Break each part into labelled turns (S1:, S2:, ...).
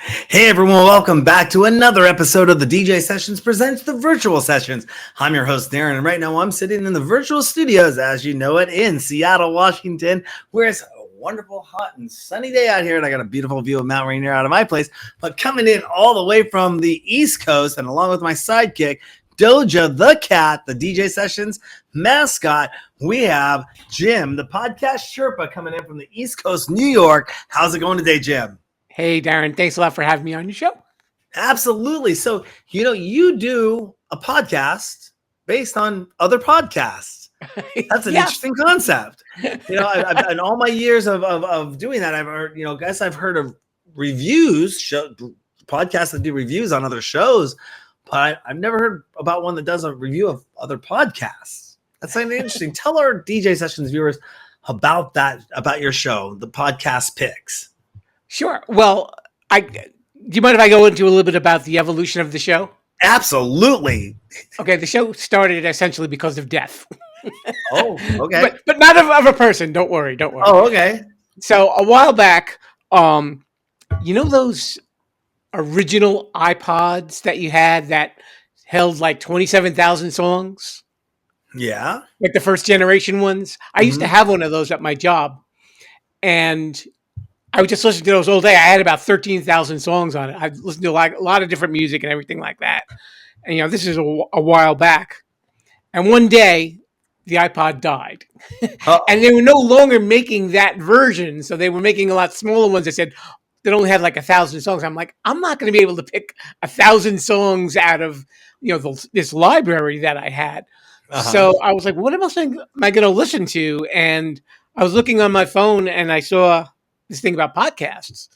S1: Hey everyone, welcome back to another episode of the DJ Sessions presents the Virtual Sessions. I'm your host Darren, and right now I'm sitting in the virtual studios, as you know it, in Seattle, Washington, where it's a wonderful, hot, and sunny day out here, and I got a beautiful view of Mount Rainier out of my place. But coming in all the way from the East Coast, and along with my sidekick, Doja the cat, the DJ Sessions mascot, we have Jim, the podcast Sherpa, coming in from the East Coast, New York. How's it going today, Jim?
S2: Hey, Darren, thanks a lot for having me on your show.
S1: Absolutely. So, you do a podcast based on other podcasts. That's an interesting concept. In all my years of doing that, I've heard, I've heard of podcasts that do reviews on other shows, but I've never heard about one that does a review of other podcasts. That's something interesting. Tell our DJ Sessions viewers about that, about your show, the podcast picks.
S2: Sure. Well, do you mind if I go into a little bit about the evolution of the show?
S1: Absolutely.
S2: Okay, the show started essentially because of death.
S1: Oh, okay.
S2: but not of a person. Don't worry.
S1: Oh, okay.
S2: So a while back, those original iPods that you had that held like 27,000 songs?
S1: Yeah.
S2: Like the first generation ones? I used to have one of those at my job. And I would just listen to those all day. I had about 13,000 songs on it. I listened to a lot of different music and everything like that. And, this is a while back. And one day, the iPod died. And they were no longer making that version. So they were making a lot smaller ones that said that only had like 1,000 songs. I'm like, I'm not going to be able to pick 1,000 songs out of, this library that I had. So I was like, what else am I going to listen to? And I was looking on my phone and I saw this thing about podcasts.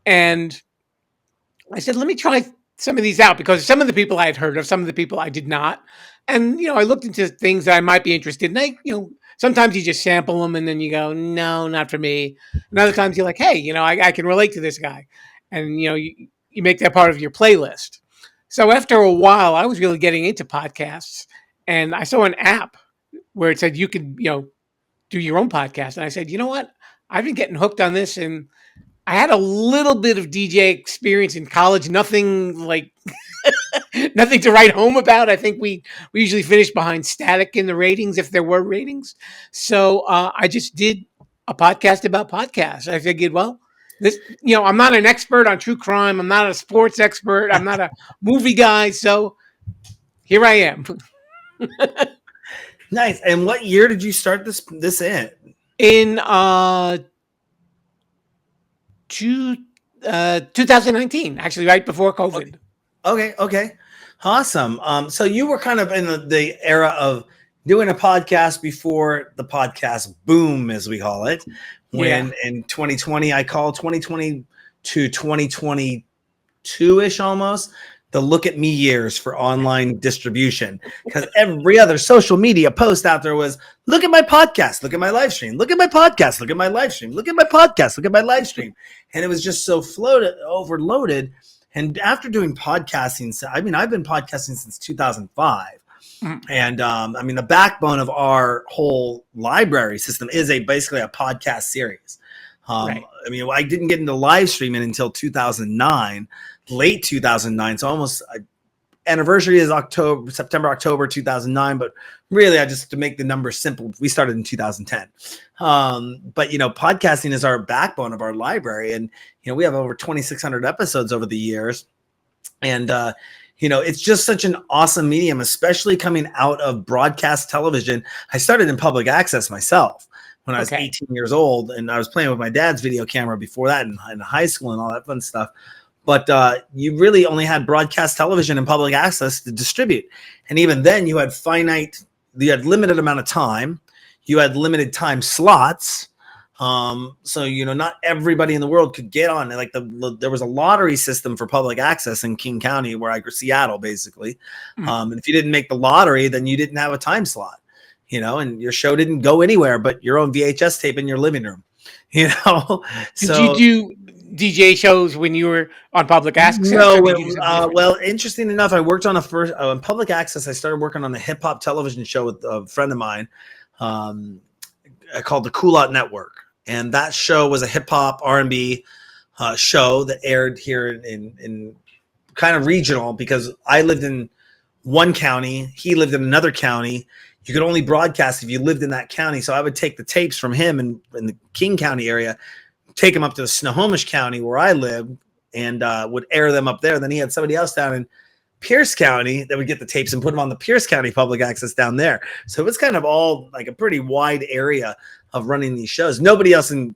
S2: And I said, let me try some of these out, because some of the people I had heard of, some of the people I did not. And, I looked into things that I might be interested in. Sometimes you just sample them and then you go, no, not for me. And other times you're like, hey, I can relate to this guy. And, you make that part of your playlist. So after a while, I was really getting into podcasts, and I saw an app where it said you could, do your own podcast. And I said, you know what? I've been getting hooked on this, and I had a little bit of DJ experience in college. Nothing nothing to write home about. I think we usually finish behind static in the ratings, if there were ratings. So I just did a podcast about podcasts. I figured, well, this, I'm not an expert on true crime. I'm not a sports expert. I'm not a movie guy. So here I am.
S1: Nice. And what year did you start this in?
S2: In 2019, actually, right before COVID.
S1: Okay. Awesome. So you were kind of in the era of doing a podcast before the podcast boom, as we call it. When in 2020, I call 2020 to 2022-ish almost, the look at me years for online distribution, because every other social media post out there was, look at my podcast, look at my live stream, look at my podcast, look at my live stream, look at my podcast, look at my live stream. And it was just so overloaded. And after doing podcasting, I've been podcasting since 2005. And the backbone of our whole library system is basically a podcast series. Right. I didn't get into live streaming until 2009. Late 2009, so almost anniversary is September, October 2009. But really, to make the numbers simple, we started in 2010. But podcasting is our backbone of our library, and we have over 2,600 episodes over the years, and it's just such an awesome medium, especially coming out of broadcast television. I started in public access myself when I was 18 years old, and I was playing with my dad's video camera before that in high school and all that fun stuff. But you really only had broadcast television and public access to distribute. And even then you had limited amount of time. You had limited time slots. So, not everybody in the world could get on. Like there was a lottery system for public access in King County, where I grew, Seattle, basically. And if you didn't make the lottery, then you didn't have a time slot, and your show didn't go anywhere but your own VHS tape in your living room,
S2: Did you do DJ shows when you were on public access?
S1: No, well, interesting enough, I worked on on public access. I started working on a hip hop television show with a friend of mine called the Cool Out Network. And that show was a hip hop R&B show that aired here in kind of regional, because I lived in one county, he lived in another county. You could only broadcast if you lived in that county. So I would take the tapes from him in the King County area, take them up to the Snohomish County where I lived, and would air them up there. Then he had somebody else down in Pierce County that would get the tapes and put them on the Pierce County public access down there. So it was kind of all like a pretty wide area of running these shows. Nobody else in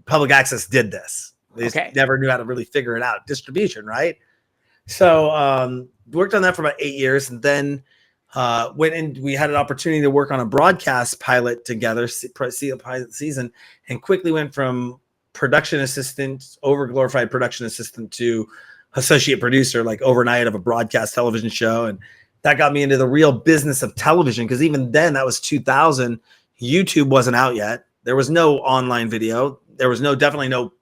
S1: public access did this. They just never knew how to really figure it out. Distribution, right? So worked on that for about 8 years, and then went and we had an opportunity to work on a broadcast pilot together, see a pilot season, and quickly went from production assistant, over glorified production assistant, to associate producer, like overnight, of a broadcast television show. And that got me into the real business of television, because even then, that was 2000. YouTube wasn't out yet. There was no online video. There was definitely no.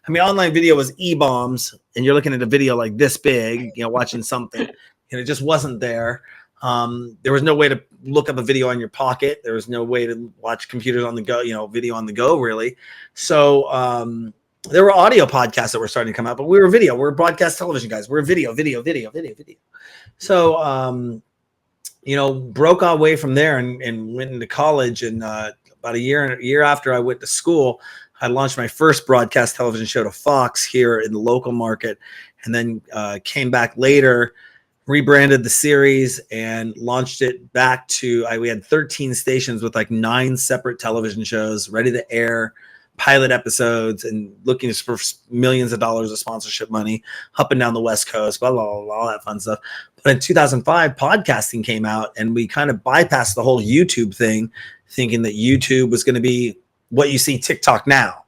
S1: I mean, online video was E-bombs, and you're looking at a video like this big, watching something, and it just wasn't there. There was no way to look up a video on your pocket. There was no way to watch computers on the go, video on the go, really. So there were audio podcasts that were starting to come out, but we were video. We're broadcast television guys. We're video. So, broke our way from there and went into college. And about a year after I went to school, I launched my first broadcast television show to Fox here in the local market, and then came back later, rebranded the series, and launched it back to, we had 13 stations with like 9 separate television shows ready to air, pilot episodes, and looking for millions of dollars of sponsorship money up and down the West Coast, blah, blah, blah, blah, all that fun stuff. But in 2005, podcasting came out, and we kind of bypassed the whole YouTube thing, thinking that YouTube was going to be what you see TikTok now.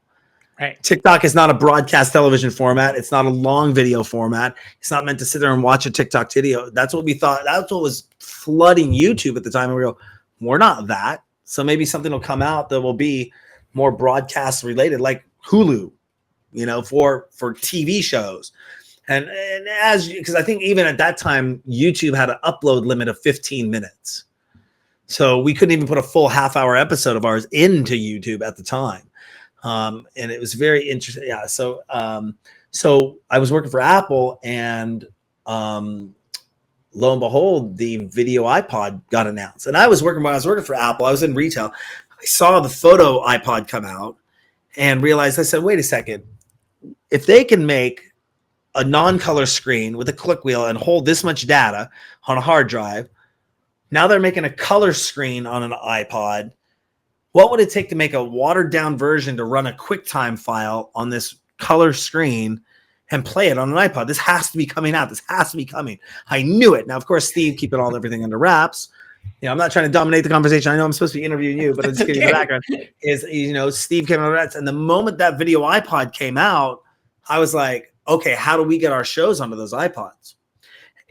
S1: Right. TikTok is not a broadcast television format. It's not a long video format. It's not meant to sit there and watch a TikTok video. That's what we thought. That's what was flooding YouTube at the time. And we go, we're not that. So maybe something will come out that will be more broadcast related, like Hulu, for TV shows. And because I think even at that time, YouTube had an upload limit of 15 minutes. So we couldn't even put a full half-hour episode of ours into YouTube at the time. And it was very interesting. Yeah. So I was working for Apple, and lo and behold, the video iPod got announced. And when I was working for Apple, I was in retail. I saw the photo iPod come out and realized, I said, wait a second, if they can make a non-color screen with a click wheel and hold this much data on a hard drive, now they're making a color screen on an iPod. What would it take to make a watered down version to run a QuickTime file on this color screen and play it on an iPod? This has to be coming out. This has to be coming. I knew it. Now, of course, Steve, keeping everything under wraps. I'm not trying to dominate the conversation. I know I'm supposed to be interviewing you, but I'm just giving you the background. Steve came under wraps. And the moment that video iPod came out, I was like, okay, how do we get our shows onto those iPods?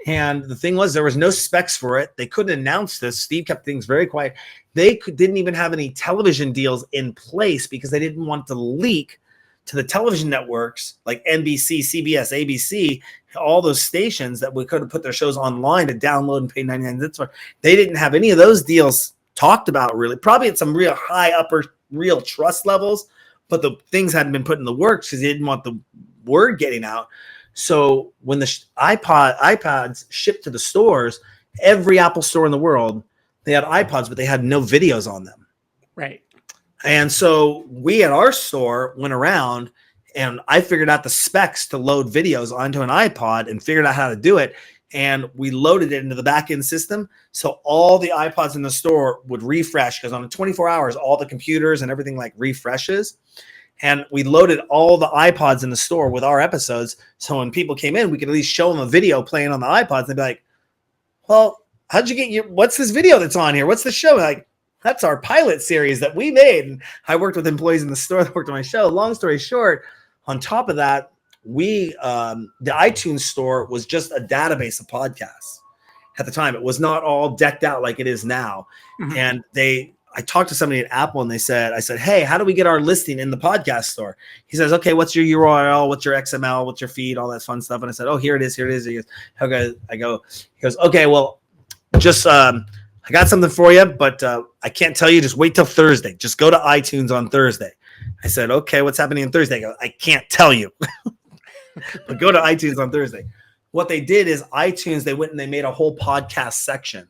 S1: And the thing was, there was no specs for it. They couldn't announce this. Steve kept things very quiet. They didn't even have any television deals in place because they didn't want to leak to the television networks like NBC, CBS, ABC, all those stations that we could have put their shows online to download and pay 99 cents for. They didn't have any of those deals talked about, really. Probably at some real high upper real trust levels, but the things hadn't been put in the works because they didn't want the word getting out. So when the iPods shipped to the stores, every Apple store in the world, they had iPods, but they had no videos on them.
S2: Right.
S1: And so we at our store went around, and I figured out the specs to load videos onto an iPod and figured out how to do it. And we loaded it into the back-end system. So all the iPods in the store would refresh, because on 24 hours, all the computers and everything refreshes. And we loaded all the iPods in the store with our episodes. So when people came in, we could at least show them a video playing on the iPods. They'd be like, well, how'd you get what's this video that's on here? What's the show? Like, that's our pilot series that we made. And I worked with employees in the store that worked on my show. Long story short, on top of that, the iTunes store was just a database of podcasts at the time. It was not all decked out like it is now. Mm-hmm. And I talked to somebody at Apple, and I said, hey, how do we get our listing in the podcast store? He says, okay, what's your URL? What's your XML? What's your feed? All that fun stuff. And I said, oh, here it is. He goes, okay. He goes, okay, well, just, I got something for you, but I can't tell you. Just wait till Thursday. Just go to iTunes on Thursday. I said, okay, what's happening on Thursday? I go, I can't tell you. But go to iTunes on Thursday. What they did is iTunes, they went and they made a whole podcast section.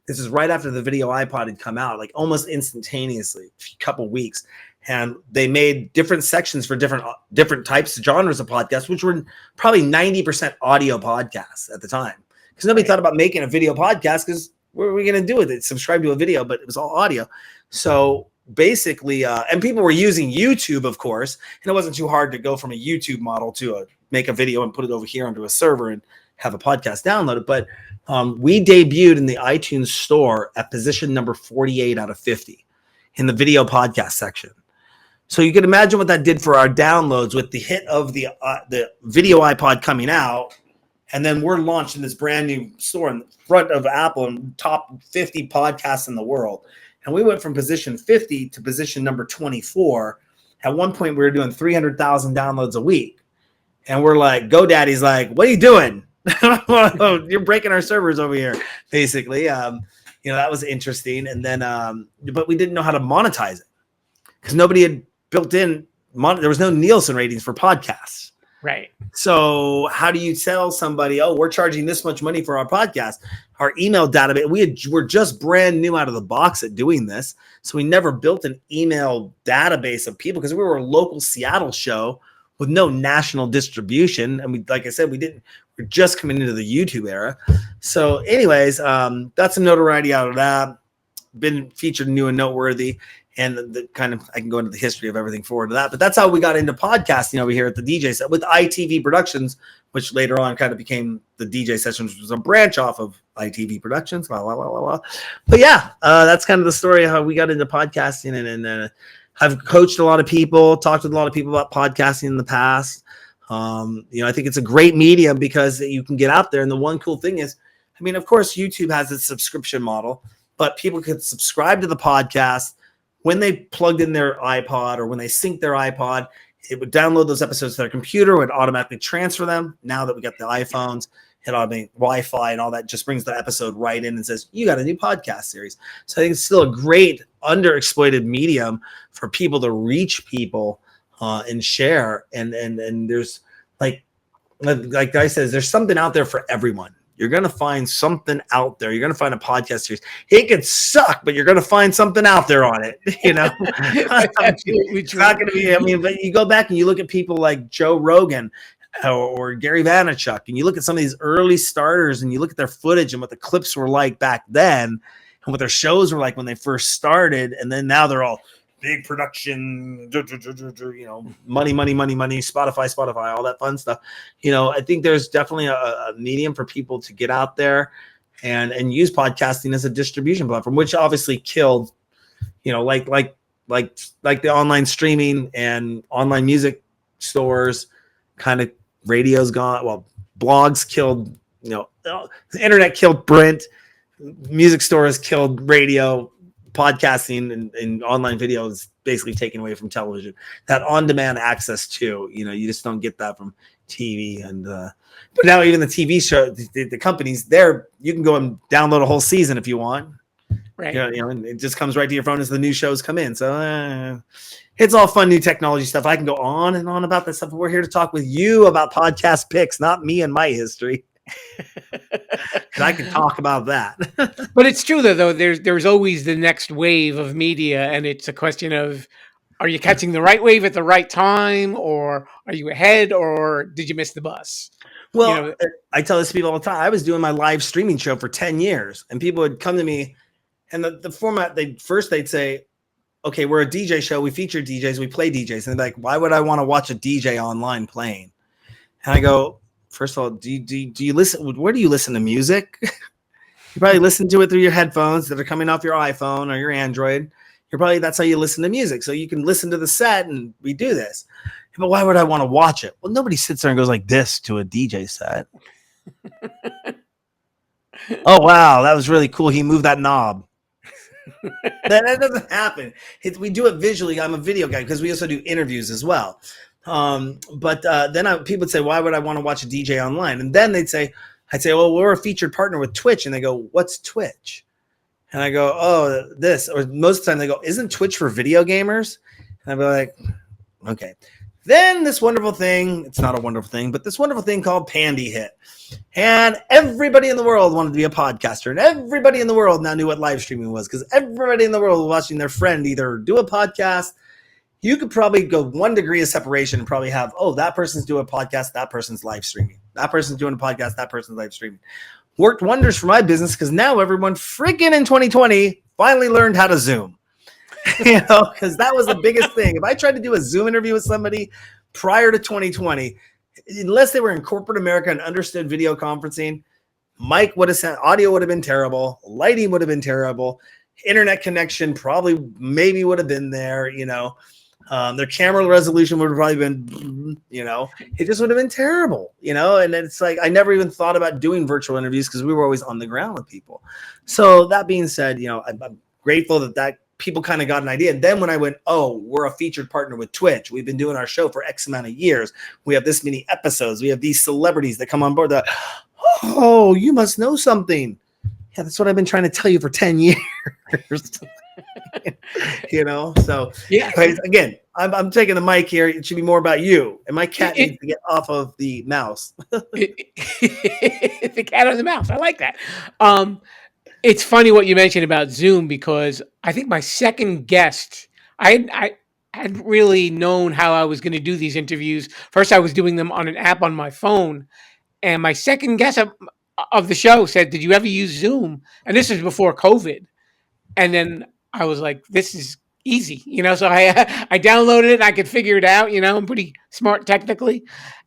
S1: This is right after the video iPod had come out, like almost instantaneously, a couple weeks. And they made different sections for different types of genres of podcasts, which were probably 90% audio podcasts at the time. Because nobody thought about making a video podcast, because what are we going to do with it? Subscribe to a video, but it was all audio. So basically, and people were using YouTube, of course, and it wasn't too hard to go from a YouTube model to make a video and put it over here onto a server and have a podcast downloaded. But we debuted in the iTunes store at position number 48 out of 50 in the video podcast section. So you can imagine what that did for our downloads with the hit of the video iPod coming out. And then we're launched in this brand new store in front of Apple and top 50 podcasts in the world. And we went from position 50 to position number 24. At one point, we were doing 300,000 downloads a week. And we're like, GoDaddy's like, what are you doing? You're breaking our servers over here, basically. That was interesting. And then, but we didn't know how to monetize it because nobody had built in, there was no Nielsen ratings for podcasts.
S2: Right.
S1: So how do you tell somebody, oh, we're charging this much money for our podcast? Our email database, we're just brand new out of the box at doing this. So we never built an email database of people because we were a local Seattle show with no national distribution. And we, like I said, we're just coming into the YouTube era. So anyways, that's some notoriety out of that. Been featured new and noteworthy. And the kind of, I can go into the history of everything forward to that. But that's how we got into podcasting over here at the DJ set with ITV Productions, which later on kind of became the DJ Sessions, which was a branch off of ITV Productions. Blah, blah, blah, blah, blah. But yeah, that's kind of the story of how we got into podcasting. And I've coached a lot of people, talked with a lot of people about podcasting in the past. I think it's a great medium because you can get out there. And the one cool thing is, I mean, of course, YouTube has its subscription model, but people could subscribe to the podcast. When they plugged in their iPod or when they synced their iPod, it would download those episodes to their computer, would automatically transfer them. Now that we got the iPhones, it automatic Wi-Fi and all that just brings the episode right in and says, you got a new podcast series. So I think it's still a great underexploited medium for people to reach people and share. And there's like Guy says, there's something out there for everyone. You're going to find something out there. You're going to find a podcast series. It could suck, but you're going to find something out there on it. It's not going to be, but you go back and you look at people like Joe Rogan or Gary Vaynerchuk, and you look at some of these early starters and you look at their footage and what the clips were like back then and what their shows were like when they first started. And then now they're all big production, money, Spotify, all that fun stuff. I think there's definitely a medium for people to get out there and use podcasting as a distribution platform, which obviously killed, like the online streaming and online music stores, kind of radio's gone. Well, blogs killed, the internet killed print, music stores killed radio. Podcasting and online video is basically taken away from television. That on-demand access to, you just don't get that from TV. And but now even the TV show, the companies there, you can go and download a whole season if you want. Right. And it just comes right to your phone as the new shows come in. So it's all fun new technology stuff. I can go on and on about this stuff. But we're here to talk with you about podcast picks, not me and my history. I can talk about that.
S2: But it's true though there's always the next wave of media, and it's a question of, are you catching the right wave at the right time, or are you ahead, or did you miss the bus?
S1: Well, I tell this to people all the time. I was doing my live streaming show for 10 years, and people would come to me, and the format, they'd say, okay, we're a DJ show, we feature DJs, we play DJs, and they're like, why would I want to watch a DJ online playing? And I go, first of all, do you listen? Where do you listen to music? You probably listen to it through your headphones that are coming off your iPhone or your Android. That's how you listen to music. So you can listen to the set and we do this. But why would I want to watch it? Well, nobody sits there and goes like this to a DJ set. Oh, wow. That was really cool. He moved that knob. that doesn't happen. We do it visually. I'm a video guy because we also do interviews as well. But then people would say, why would I want to watch a DJ online? And then I'd say, well, we're a featured partner with Twitch. And they go, what's Twitch? And I go, oh, this. Or most of the time they go, isn't Twitch for video gamers? And I'd be like, Okay. Then this wonderful thing, it's not a wonderful thing, but this wonderful thing called Pandy hit. And everybody in the world wanted to be a podcaster. And everybody in the world now knew what live streaming was because everybody in the world was watching their friend either do a podcast. You could probably go 1 degree of separation and probably have, oh, that person's doing a podcast, that person's live streaming. That person's doing a podcast, that person's live streaming. Worked wonders for my business because now everyone freaking in 2020 finally learned how to Zoom. Because that was the biggest thing. If I tried to do a Zoom interview with somebody prior to 2020, unless they were in corporate America and understood video conferencing, mic would have sent, audio would have been terrible, lighting would have been terrible, internet connection probably maybe would have been there, their camera resolution would have probably been, it just would have been terrible, and it's like I never even thought about doing virtual interviews because we were always on the ground with people. So that being said, I'm grateful that people kind of got an idea. And then when I went, oh, we're a featured partner with Twitch. We've been doing our show for X amount of years. We have this many episodes. We have these celebrities that come on board that, oh, you must know something. Yeah, that's what I've been trying to tell you for 10 years. So
S2: yeah.
S1: Again, I'm taking the mic here. It should be more about you. And my cat needs to get off of the mouse.
S2: The cat on the mouse. I like that. It's funny what you mentioned about Zoom because I think my second guest, I hadn't really known how I was going to do these interviews. First, I was doing them on an app on my phone. And my second guest of the show said, did you ever use Zoom? And this is before COVID. And then I was like, this is easy, so I downloaded it and I could figure it out. I'm pretty smart technically.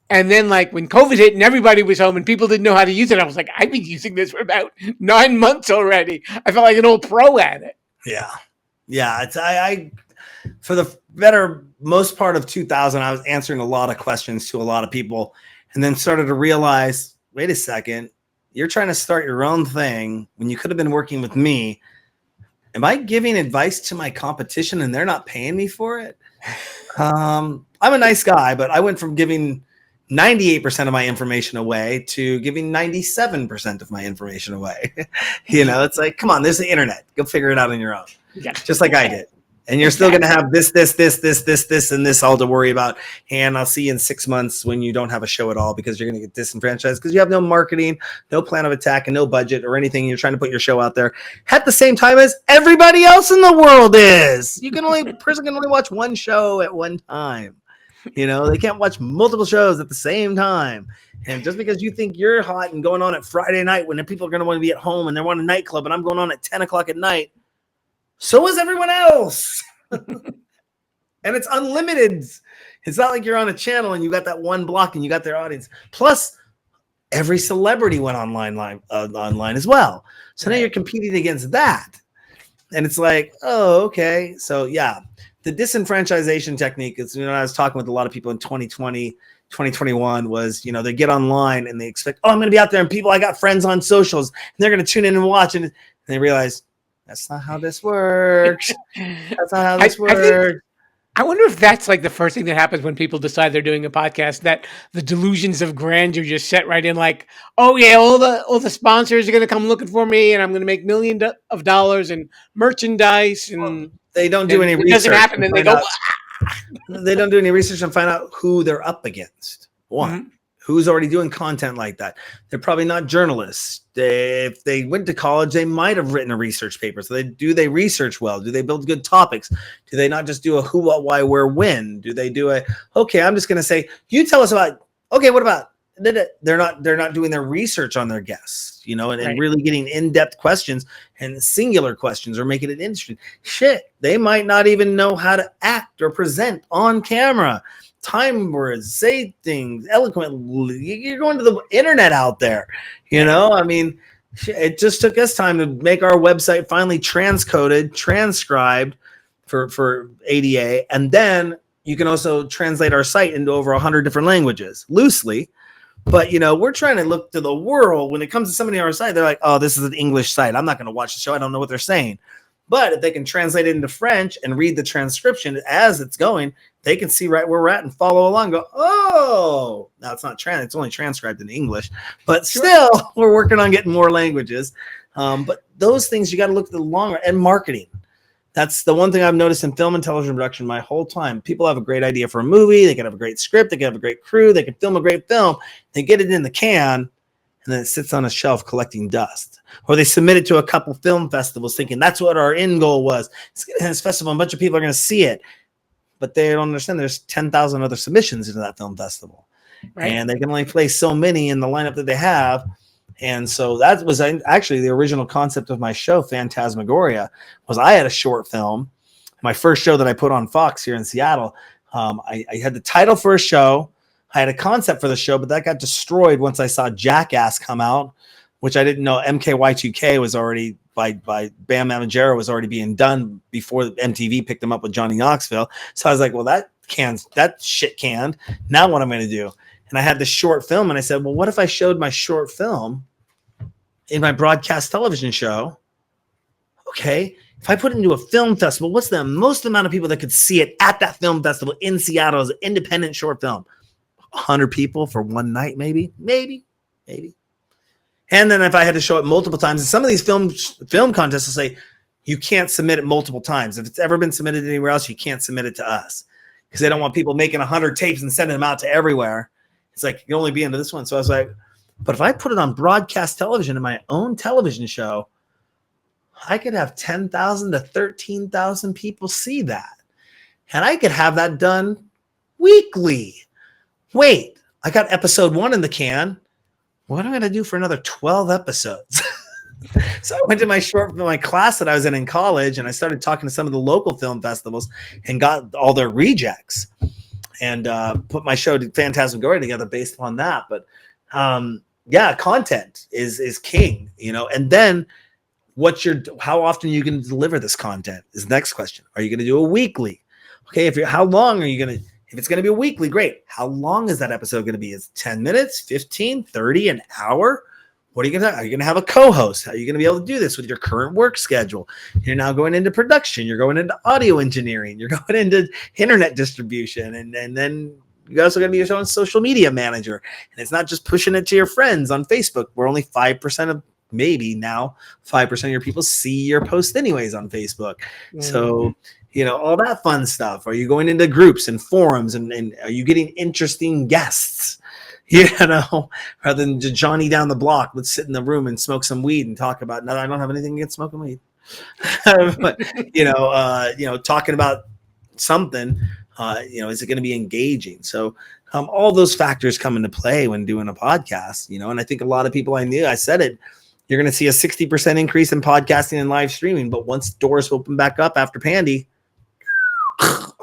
S2: And then when COVID hit and everybody was home and people didn't know how to use it, I was like, I've been using this for about 9 months already. I felt like an old pro at it.
S1: Yeah. It's I for the most part of 2000, I was answering a lot of questions to a lot of people and then started to realize, wait a second, you're trying to start your own thing when you could have been working with me. Am I giving advice to my competition and they're not paying me for it? I'm a nice guy, but I went from giving 98% of my information away to giving 97% of my information away. It's like, come on, there's the internet. Go figure it out on your own.
S2: Yeah.
S1: Just like I did. And you're still going to have this, and this all to worry about. And I'll see you in 6 months when you don't have a show at all because you're going to get disenfranchised because you have no marketing, no plan of attack, and no budget or anything. You're trying to put your show out there at the same time as everybody else in the world is. Person can only watch one show at one time. They can't watch multiple shows at the same time. And just because you think you're hot and going on at Friday night when people are going to want to be at home and they want a nightclub and I'm going on at 10 o'clock at night, so is everyone else. And it's unlimited. It's not like you're on a channel and you got that one block and you got their audience. Plus, every celebrity went online as well. So now you're competing against that. And it's like, oh, okay. So yeah. The disenfranchisation technique is, I was talking with a lot of people in 2020, 2021 was, they get online and they expect, oh, I'm going to be out there and I got friends on socials and they're going to tune in and watch. And they realize that's not how this works. That's not how this works.
S2: I wonder if that's the first thing that happens when people decide they're doing a podcast, that the delusions of grandeur just set right in oh yeah, all the sponsors are going to come looking for me and I'm going to make millions of dollars in merchandise and
S1: they don't do any research.
S2: It doesn't happen and they go,
S1: they don't do any research and find out who they're up against. One, mm-hmm. Who's already doing content like that? They're probably not journalists. If they went to college, they might have written a research paper. So do they research well? Do they build good topics? Do they not just do a who, what, why, where, when? Do they do okay, I'm just going to say, you tell us about, okay, what about, they're not doing their research on their guests, and right. Really getting in-depth questions and singular questions or making it interesting. Shit, they might not even know how to act or present on camera. Time words, say things eloquently. You're going to the internet out there, it just took us time to make our website finally transcribed for ADA. And then you can also translate our site into over 100 different languages loosely. But, we're trying to look to the world. When it comes to somebody on our site, they're like, oh, this is an English site. I'm not going to watch the show. I don't know what they're saying. But if they can translate it into French and read the transcription as it's going, they can see right where we're at and follow along. Go, oh, now it's not it's only transcribed in English, but still we're working on getting more languages. But those things you got to look at the long run and marketing. That's the one thing I've noticed in film and television production my whole time. People have a great idea for a movie. They can have a great script. They can have a great crew. They can film a great film. They get it in the can, and then it sits on a shelf collecting dust. Or they submit it to a couple film festivals thinking that's what our end goal was. It's going to this festival, and a bunch of people are going to see it. But they don't understand there's 10,000 other submissions into that film festival. Right. And they can only place so many in the lineup that they have. And so that was actually the original concept of my show, Phantasmagoria, was I had a short film. My first show that I put on Fox here in Seattle, I had the title for a show. I had a concept for the show, but that got destroyed once I saw Jackass come out, which I didn't know MKY2K was already, by Bam Margera was already being done before MTV picked them up with Johnny Knoxville. So I was like, well, that shit canned. Now what am I going to do? And I had this short film, and I said, well, what if I showed my short film in my broadcast television show? Okay, if I put it into a film festival, what's the most amount of people that could see it at that film festival in Seattle as an independent short film? 100 people for one night, maybe. And then if I had to show it multiple times, and some of these film contests will say, you can't submit it multiple times. If it's ever been submitted anywhere else, you can't submit it to us, because they don't want people making 100 tapes and sending them out to everywhere. It's like, you can only be into this one. So I was like, but if I put it on broadcast television in my own television show, I could have 10,000 to 13,000 people see that. And I could have that done weekly. Wait, I got episode 1 in the can. What am I going to do for another 12 episodes? So I went to my class that I was in college, and I started talking to some of the local film festivals and got all their rejects, and put my show Phantasmagoria together based on that. But content is king, and then how often are you going to deliver this content is the next question. Are you going to do a weekly? Okay, how long are you going to, if it's going to be a weekly, great. How long is that episode going to be? Is it 10 minutes, 15, 30, an hour? What are you going to, are you going to have a co-host? How are you going to be able to do this with your current work schedule? You're now going into production. You're going into audio engineering. You're going into internet distribution. And then you're also going to be your own social media manager. And it's not just pushing it to your friends on Facebook, where only 5% of, maybe now 5% of your people see your post anyways on Facebook. Mm-hmm. So, all that fun stuff. Are you going into groups and forums, and are you getting interesting guests? Rather than Johnny down the block, let's sit in the room and smoke some weed and talk about, no, I don't have anything against smoking weed. But, talking about something, is it going to be engaging? So all those factors come into play when doing a podcast, and I think a lot of people I said it, you're going to see a 60% increase in podcasting and live streaming. But once doors open back up after Pandy,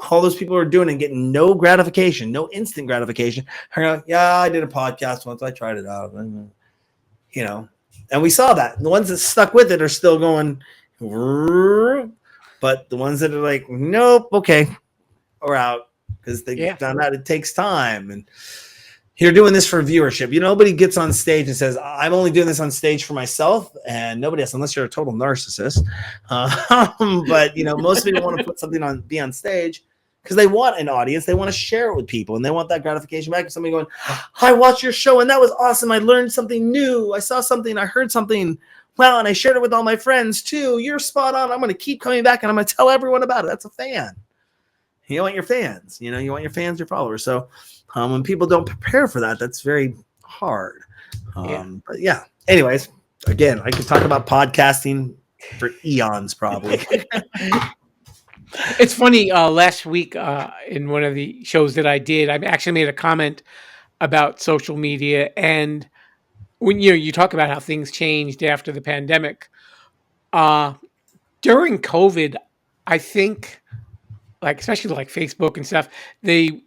S1: all those people are doing and getting no gratification, no instant gratification. I did a podcast once. I tried it out, and we saw that. The ones that stuck with it are still going, but the ones that are like, nope, okay, we're out, because they found out it takes time. And you're doing this for viewership. Nobody gets on stage and says, I'm only doing this on stage for myself, and nobody else, unless you're a total narcissist. But, most people want to put something be on stage because they want an audience. They want to share it with people, and they want that gratification back. Somebody going, I watched your show, and that was awesome. I learned something new. I saw something. I heard something. Well, and I shared it with all my friends too. You're spot on. I'm going to keep coming back, and I'm going to tell everyone about it. That's a fan. You want your fans. You want your fans, your followers. So when people don't prepare for that, that's very hard. But yeah. Anyways, again, I could talk about podcasting for eons, probably.
S2: It's funny. Last week, in one of the shows that I did, I actually made a comment about social media, and when you talk about how things changed after the pandemic, during COVID, I think, especially Facebook and stuff, they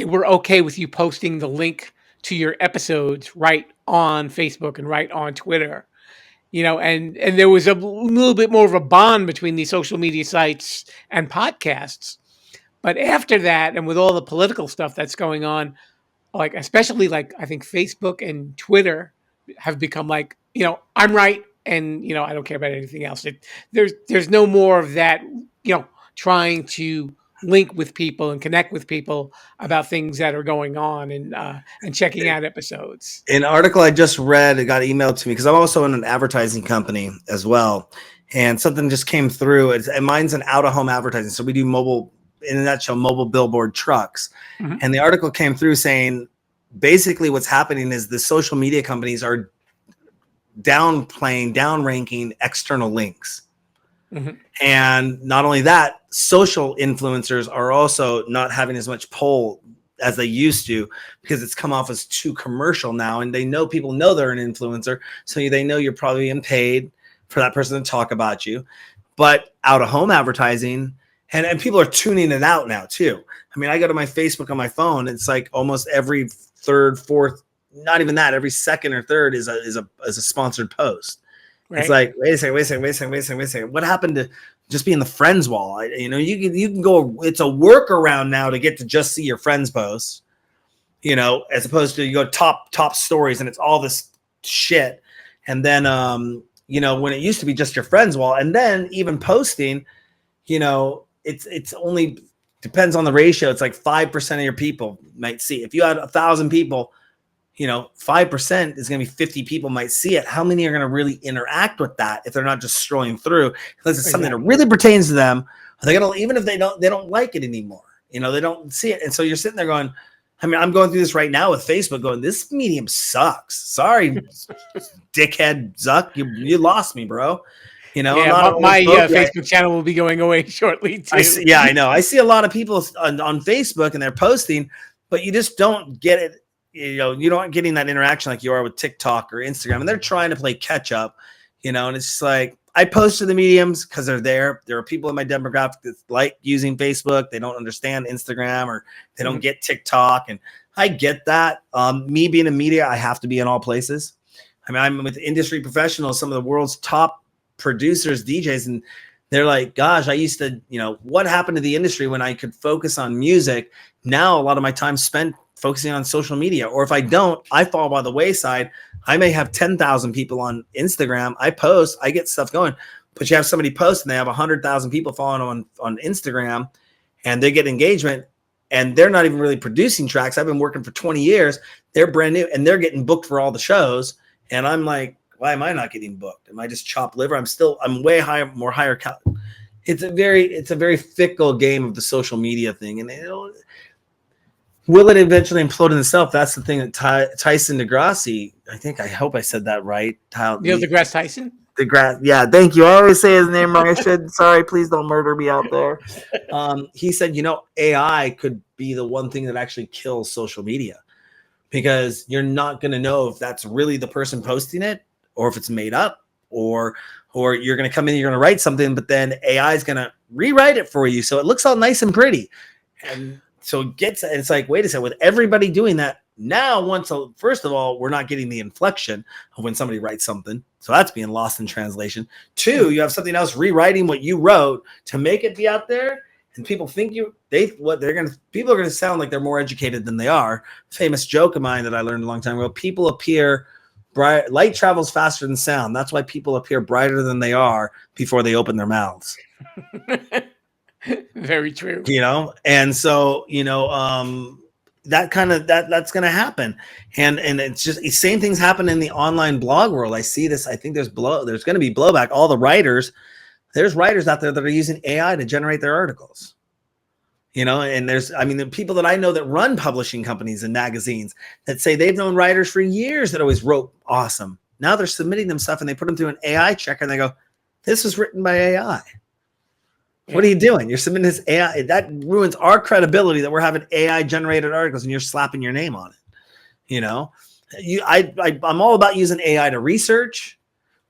S2: were okay with you posting the link to your episodes right on Facebook and right on Twitter. And there was a little bit more of a bond between these social media sites and podcasts. But after that, and with all the political stuff that's going on, especially I think Facebook and Twitter have become I'm right, and I don't care about anything else. There's no more of that, trying to link with people and connect with people about things that are going on, and checking out episodes.
S1: An article I just read, it got emailed to me because I'm also in an advertising company as well. and something just came through. And mine's an out-of-home advertising. So we do mobile, in a nutshell, mobile billboard trucks.
S2: Mm-hmm.
S1: And the article came through saying basically what's happening is the social media companies are downranking external links.
S2: Mm-hmm.
S1: And not only that, social influencers are also not having as much pull as they used to, because it's come off as too commercial now. And people know they're an influencer. So they know you're probably being paid for that person to talk about you. But out of home advertising, and people are tuning it out now too. I mean, I go to my Facebook on my phone. It's like almost every third, fourth, not even that, every second or third is a sponsored post. Right. It's like, wait a second. What happened to just being the friends wall? You can go. It's a workaround now to get to just see your friends' posts. As opposed to you go top stories and it's all this shit. And then when it used to be just your friends wall, and then even posting, it's only depends on the ratio. It's like 5% of your people might see. If you had 1,000 people, 5% is going to be 50 people might see it. How many are going to really interact with that if they're not just scrolling through? Unless it's something that really pertains to them. They're going to, even if they don't like it anymore. They don't see it. And so you're sitting there going, I mean, I'm going through this right now with Facebook going, this medium sucks. Sorry, dickhead Zuck. You lost me, bro.
S2: My Facebook channel will be going away shortly too.
S1: I know. I see a lot of people on Facebook and they're posting, but you just don't get it. You aren't getting that interaction like you are with TikTok or Instagram, and they're trying to play catch up, and it's just like, I post to the mediums because they're there. There are people in my demographic that like using Facebook. They don't understand Instagram or they don't get TikTok. And I get that. Me being in media, I have to be in all places. I mean, I'm with industry professionals, some of the world's top producers, DJs, and they're like, gosh, I used to, what happened to the industry when I could focus on music? Now, a lot of my time spent focusing on social media, or if I don't, I fall by the wayside. I may have 10,000 people on Instagram. I post, I get stuff going, but you have somebody post and they have 100,000 people following on Instagram and they get engagement and they're not even really producing tracks. I've been working for 20 years. They're brand new and they're getting booked for all the shows. And I'm like, why am I not getting booked? Am I just chopped liver? I'm way higher, more higher. It's a very fickle game of the social media thing. And will it eventually implode in itself? That's the thing that Tyson DeGrassi, I hope I said that right.
S2: Neil deGrasse Tyson?
S1: Yeah, thank you. I always say his name wrong. I should. Sorry, please don't murder me out there. He said, AI could be the one thing that actually kills social media, because you're not going to know if that's really the person posting it or if it's made up, or you're going to come in, you're going to write something, but then AI is going to rewrite it for you so it looks all nice and pretty. And so it's like, wait a second, with everybody doing that now, first of all, we're not getting the inflection of when somebody writes something. So that's being lost in translation. 2, you have something else rewriting what you wrote to make it be out there. And people think people are going to sound like they're more educated than they are. Famous joke of mine that I learned a long time ago. People appear bright. Light travels faster than sound. That's why people appear brighter than they are before they open their mouths.
S2: Very true.
S1: And so, that's going to happen. And it's just the same things happen in the online blog world. I see this. I think there's going to be blowback. All the writers, there's writers out there that are using AI to generate their articles, and the people that I know that run publishing companies and magazines that say they've known writers for years that always wrote awesome. Now they're submitting them stuff and they put them through an AI checker and they go, this was written by AI. What are you doing? You're submitting this AI. That ruins our credibility that we're having AI generated articles and you're slapping your name on it. I'm all about using AI to research,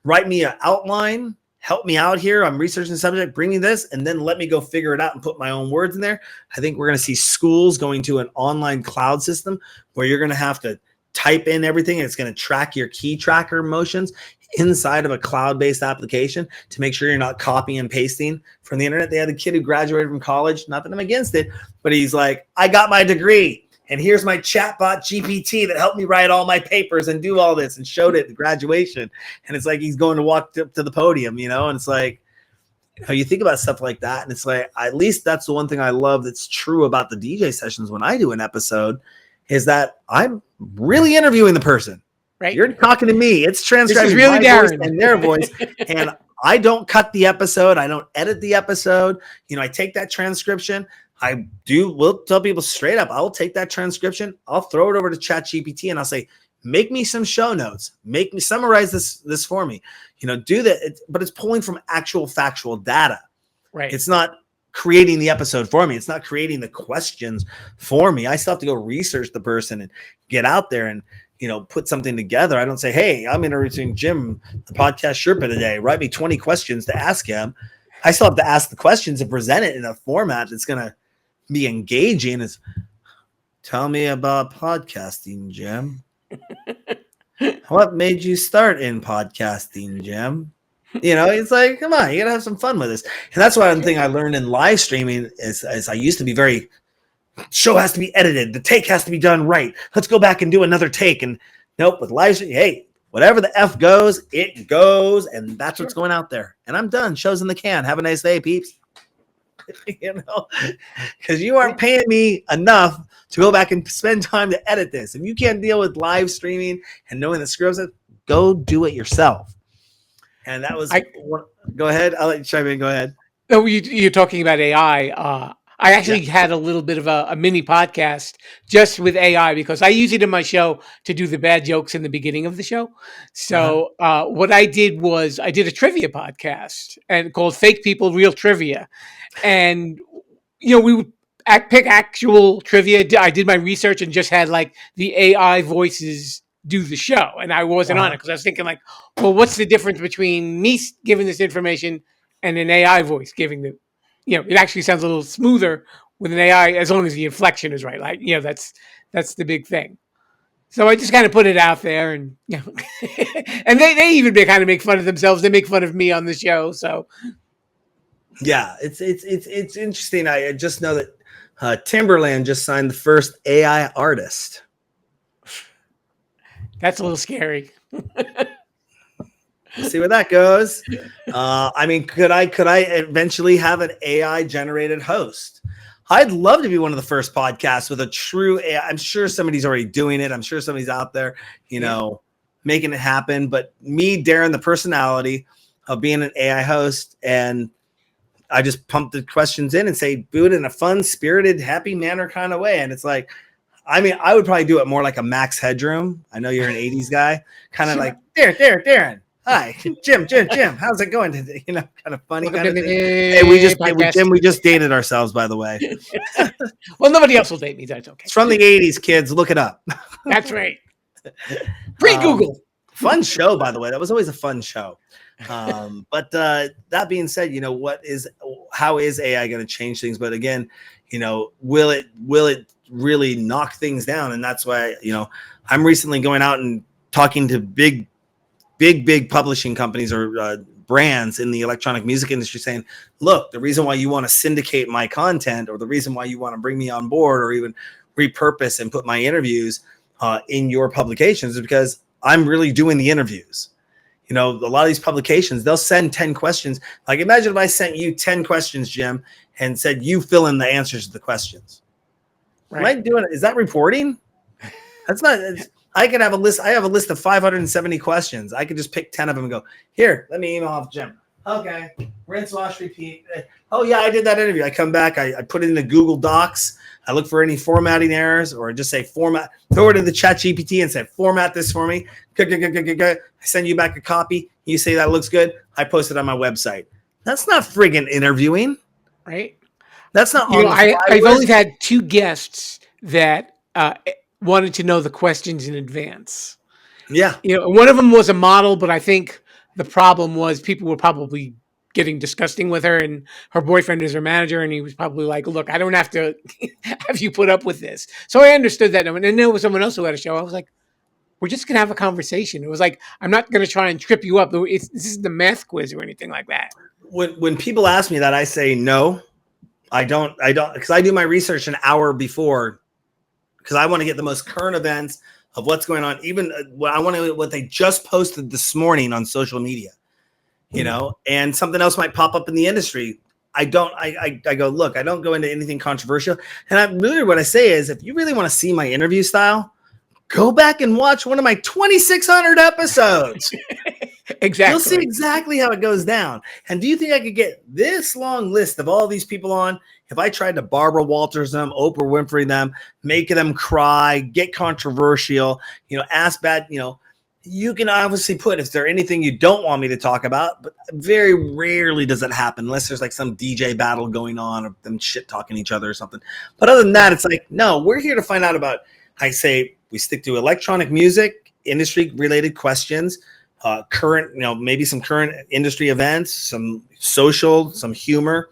S1: write me an outline, help me out here. I'm researching the subject, bring me this, and then let me go figure it out and put my own words in there. I think we're going to see schools going to an online cloud system where you're going to have to type in everything and it's going to track your key tracker motions inside of a cloud-based application to make sure you're not copying and pasting from the internet. They had a kid who graduated from college, not that I'm against it, but he's like, I got my degree and here's my chatbot GPT that helped me write all my papers and do all this, and showed it at graduation. And it's like he's going to walk up to the podium, and it's like, how you think about stuff like that. And it's like, at least that's the one thing I love that's true about the DJ sessions when I do an episode, is that I'm really interviewing the person. Right. You're talking to me. It's transcribing my voice and their voice. And I don't cut the episode. I don't edit the episode. I take that transcription. We'll tell people straight up, I'll take that transcription. I'll throw it over to ChatGPT and I'll say, make me some show notes. Make me summarize this for me. Do that. But it's pulling from actual factual data.
S2: Right.
S1: It's not creating the episode for me. It's not creating the questions for me. I still have to go research the person and get out there and, put something together. I don't say, hey, I'm introducing Jim, the podcast Sherpa today. Write me 20 questions to ask him. I still have to ask the questions and present it in a format that's going to be engaging. Is tell me about podcasting, Jim. What made you start in podcasting, Jim? It's like, come on, you gotta have some fun with this. And that's one thing I learned in live streaming is I used to be show has to be edited, the take has to be done right. Let's go back and do another take. And nope, with live streaming, hey, whatever the F goes, it goes, and that's what's going out there. And I'm done. Show's in the can. Have a nice day, peeps. Because you aren't paying me enough to go back and spend time to edit this. If you can't deal with live streaming and knowing the scripts, go do it yourself. And that was go ahead. I'll let you chime in. Go ahead.
S2: No, you're talking about AI. I actually had a little bit of a mini podcast just with AI because I use it in my show to do the bad jokes in the beginning of the show. So what I did was I did a trivia podcast and called Fake People Real Trivia. And, we would pick actual trivia. I did my research and just had like the AI voices do the show. And I wasn't on it because I was thinking like, well, what's the difference between me giving this information and an AI voice giving the, it actually sounds a little smoother with an AI as long as the inflection is right. Like, that's the big thing. So I just kind of put it out there and, and they even kind of make fun of themselves. They make fun of me on the show. So.
S1: Yeah, it's interesting. I just know that Timberland just signed the first AI artist.
S2: That's a little scary.
S1: We'll see where that goes. Could I eventually have an AI generated host? I'd love to be one of the first podcasts with a true AI. I'm sure somebody's already doing it. I'm sure somebody's out there, making it happen. But me, Darren, the personality of being an AI host, and I just pump the questions in and say, do it in a fun, spirited, happy manner kind of way. And it's like, I would probably do it more like a Max Headroom. I know you're an 80s guy. Kind of like, Darren. Hi, Jim. How's it going today? Kind of funny kind of thing. Hey, we just dated ourselves, by the way.
S2: Well, nobody else will date me. That's okay.
S1: It's from the 80s, kids. Look it up.
S2: That's right. Pre-Google.
S1: Fun show, by the way. That was always a fun show. But that being said, how is AI going to change things? But again, will it really knock things down? And that's why, I'm recently going out and talking to big publishing companies or brands in the electronic music industry saying, look, the reason why you want to syndicate my content or the reason why you want to bring me on board or even repurpose and put my interviews in your publications is because I'm really doing the interviews. A lot of these publications, they'll send 10 questions. Like, imagine if I sent you 10 questions, Jim, and said, you fill in the answers to the questions. Right. Am I doing it? Is that reporting? That's not, I could have a list. I have a list of 570 questions. I could just pick 10 of them and go, here, let me email off Jim. Okay. Rinse, wash, repeat. Oh yeah, I did that interview. I come back. I put it into Google Docs. I look for any formatting errors or just say format, throw it in the ChatGPT and say, format this for me. I send you back a copy. You say that looks good. I post it on my website. That's not friggin' interviewing.
S2: Right.
S1: That's not.
S2: I've only had 2 guests that wanted to know the questions in advance.
S1: Yeah.
S2: One of them was a model, but I think the problem was people were probably getting disgusting with her, and her boyfriend is her manager, and he was probably like, look, I don't have to have you put up with this. So I understood that. And then there was someone else who had a show. I was like, we're just going to have a conversation. It was like, I'm not going to try and trip you up. This isn't the math quiz or anything like that.
S1: When people ask me that, I say, no, I don't, because I do my research an hour before, because I want to get the most current events of what's going on. Even what they just posted this morning on social media, and something else might pop up in the industry. I go, look, I don't go into anything controversial. And what I say is, if you really want to see my interview style, go back and watch one of my 2,600 episodes. You'll see
S2: Exactly.
S1: exactly how it goes down. And do you think I could get this long list of all these people on if I tried to Barbara Walters them, Oprah Winfrey them, make them cry, get controversial, ask bad, you can obviously put if there anything you don't want me to talk about, but very rarely does it happen unless there's like some DJ battle going on or them shit talking each other or something. But other than that, it's like, no, we're here to find out about, I say we stick to electronic music, industry related questions, current, maybe some current industry events, some social, some humor.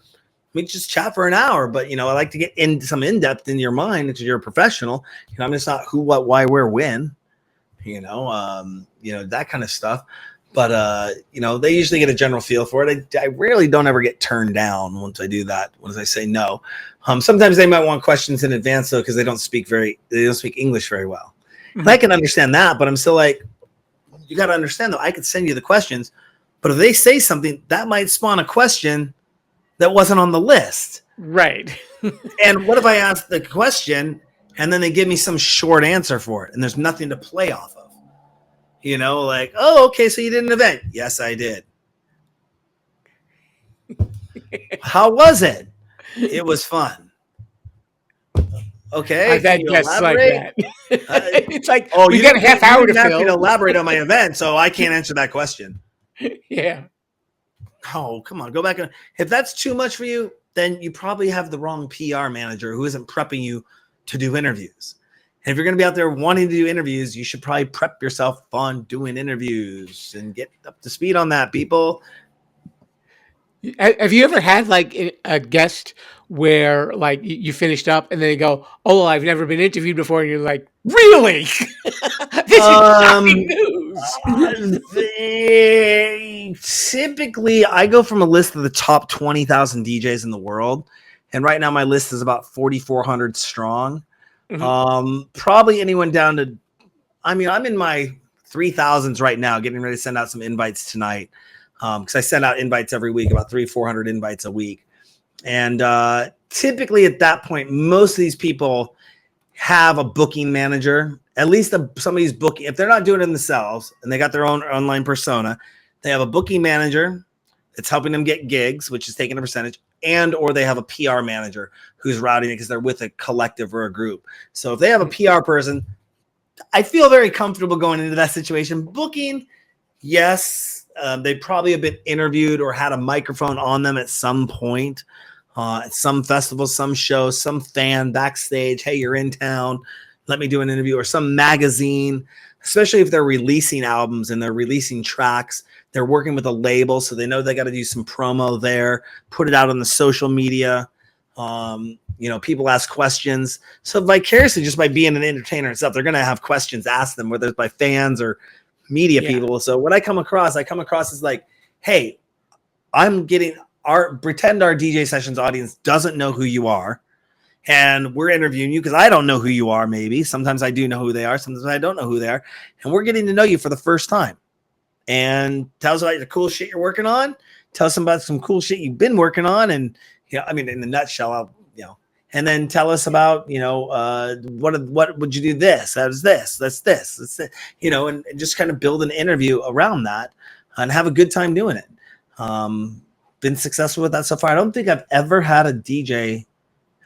S1: We just chat for an hour, but I like to get in some in-depth in your mind because you're a professional. I'm just not who, what, why, where, when, that kind of stuff. But they usually get a general feel for it. I rarely don't ever get turned down once I do that. Once I say no, sometimes they might want questions in advance though because they don't speak English very well.
S2: Mhm.
S1: And I can understand that, but I'm still like, you got to understand though, I could send you the questions, but if they say something that might spawn a question that wasn't on the list.
S2: Right.
S1: And what if I ask the question and then they give me some short answer for it and there's nothing to play off of? Like, oh, okay, so you did an event. Yes, I did. How was it? It was fun. Okay,
S2: I've had guests like that. It's like, we got a half hour to
S1: fill. You to
S2: fill.
S1: elaborate on my event, so I can't answer that question.
S2: Yeah.
S1: Oh, come on, go back. If that's too much for you, then you probably have the wrong PR manager who isn't prepping you to do interviews. And if you're going to be out there wanting to do interviews, you should probably prep yourself on doing interviews and get up to speed on that, people.
S2: Have you ever had like a guest where like you finished up and they go, "Oh, well, I've never been interviewed before," and you're like, "Really? This is shocking news."
S1: Typically, I go from a list of the top 20,000 DJs in the world, and right now my list is about 4,400 strong. Mm-hmm. Probably anyone down to, I'm in my 3,000s right now, getting ready to send out some invites tonight. Because I send out invites every week, about 300-400 invites a week. And typically at that point, most of these people have a booking manager, at least somebody's booking. If they're not doing it themselves and they got their own online persona, they have a booking manager that's helping them get gigs, which is taking a percentage, and or they have a PR manager who's routing it because they're with a collective or a group. So if they have a PR person, I feel very comfortable going into that situation. Booking, yes. They probably have been interviewed or had a microphone on them at some point, at some festival, some show, some fan backstage. Hey, you're in town. Let me do an interview, or some magazine, especially if they're releasing albums and they're releasing tracks. They're working with a label, so they know they got to do some promo there, put it out on the social media. People ask questions. So vicariously, just by being an entertainer itself, they're going to have questions asked them, whether it's by fans or media people. So what I come across as like, hey, pretend our DJ sessions audience doesn't know who you are, and we're interviewing you because I don't know who you are. Maybe sometimes I do know who they are, sometimes I don't know who they are, and we're getting to know you for the first time. And tell us about the cool shit you're working on. Tell us about some cool shit you've been working on, and in the nutshell, and then tell us about, what would you do this? How's this? That's this. That's this. And just kind of build an interview around that and have a good time doing it. Been successful with that so far. I don't think I've ever had a DJ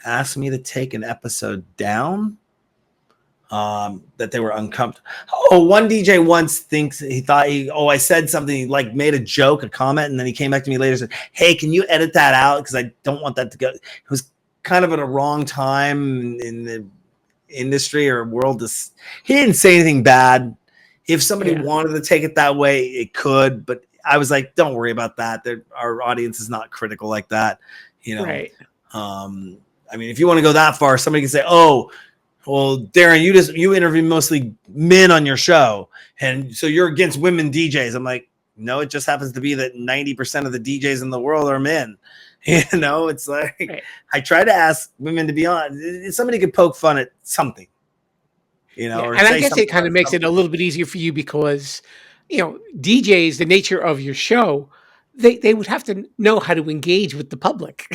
S1: ask me to take an episode down that they were uncomfortable. Oh, one DJ once thinks I said something, he like made a joke, a comment, and then he came back to me later and said, "Hey, can you edit that out? Because I don't want that to go." It was kind of at a wrong time in the industry or world. He didn't say anything bad. If somebody wanted to take it that way, it could, but I was like, don't worry about that. Our audience is not critical like that.
S2: Right.
S1: If you want to go that far, somebody can say, "Oh, well, Darren, you interview mostly men on your show, and so you're against women DJs." I'm like, no, it just happens to be that 90% of the DJs in the world are men. It's like, right. I try to ask women to be on. Somebody could poke fun at something, or
S2: and I guess it kind of makes it a little bit easier for you because, DJs, the nature of your show, they would have to know how to engage with the public.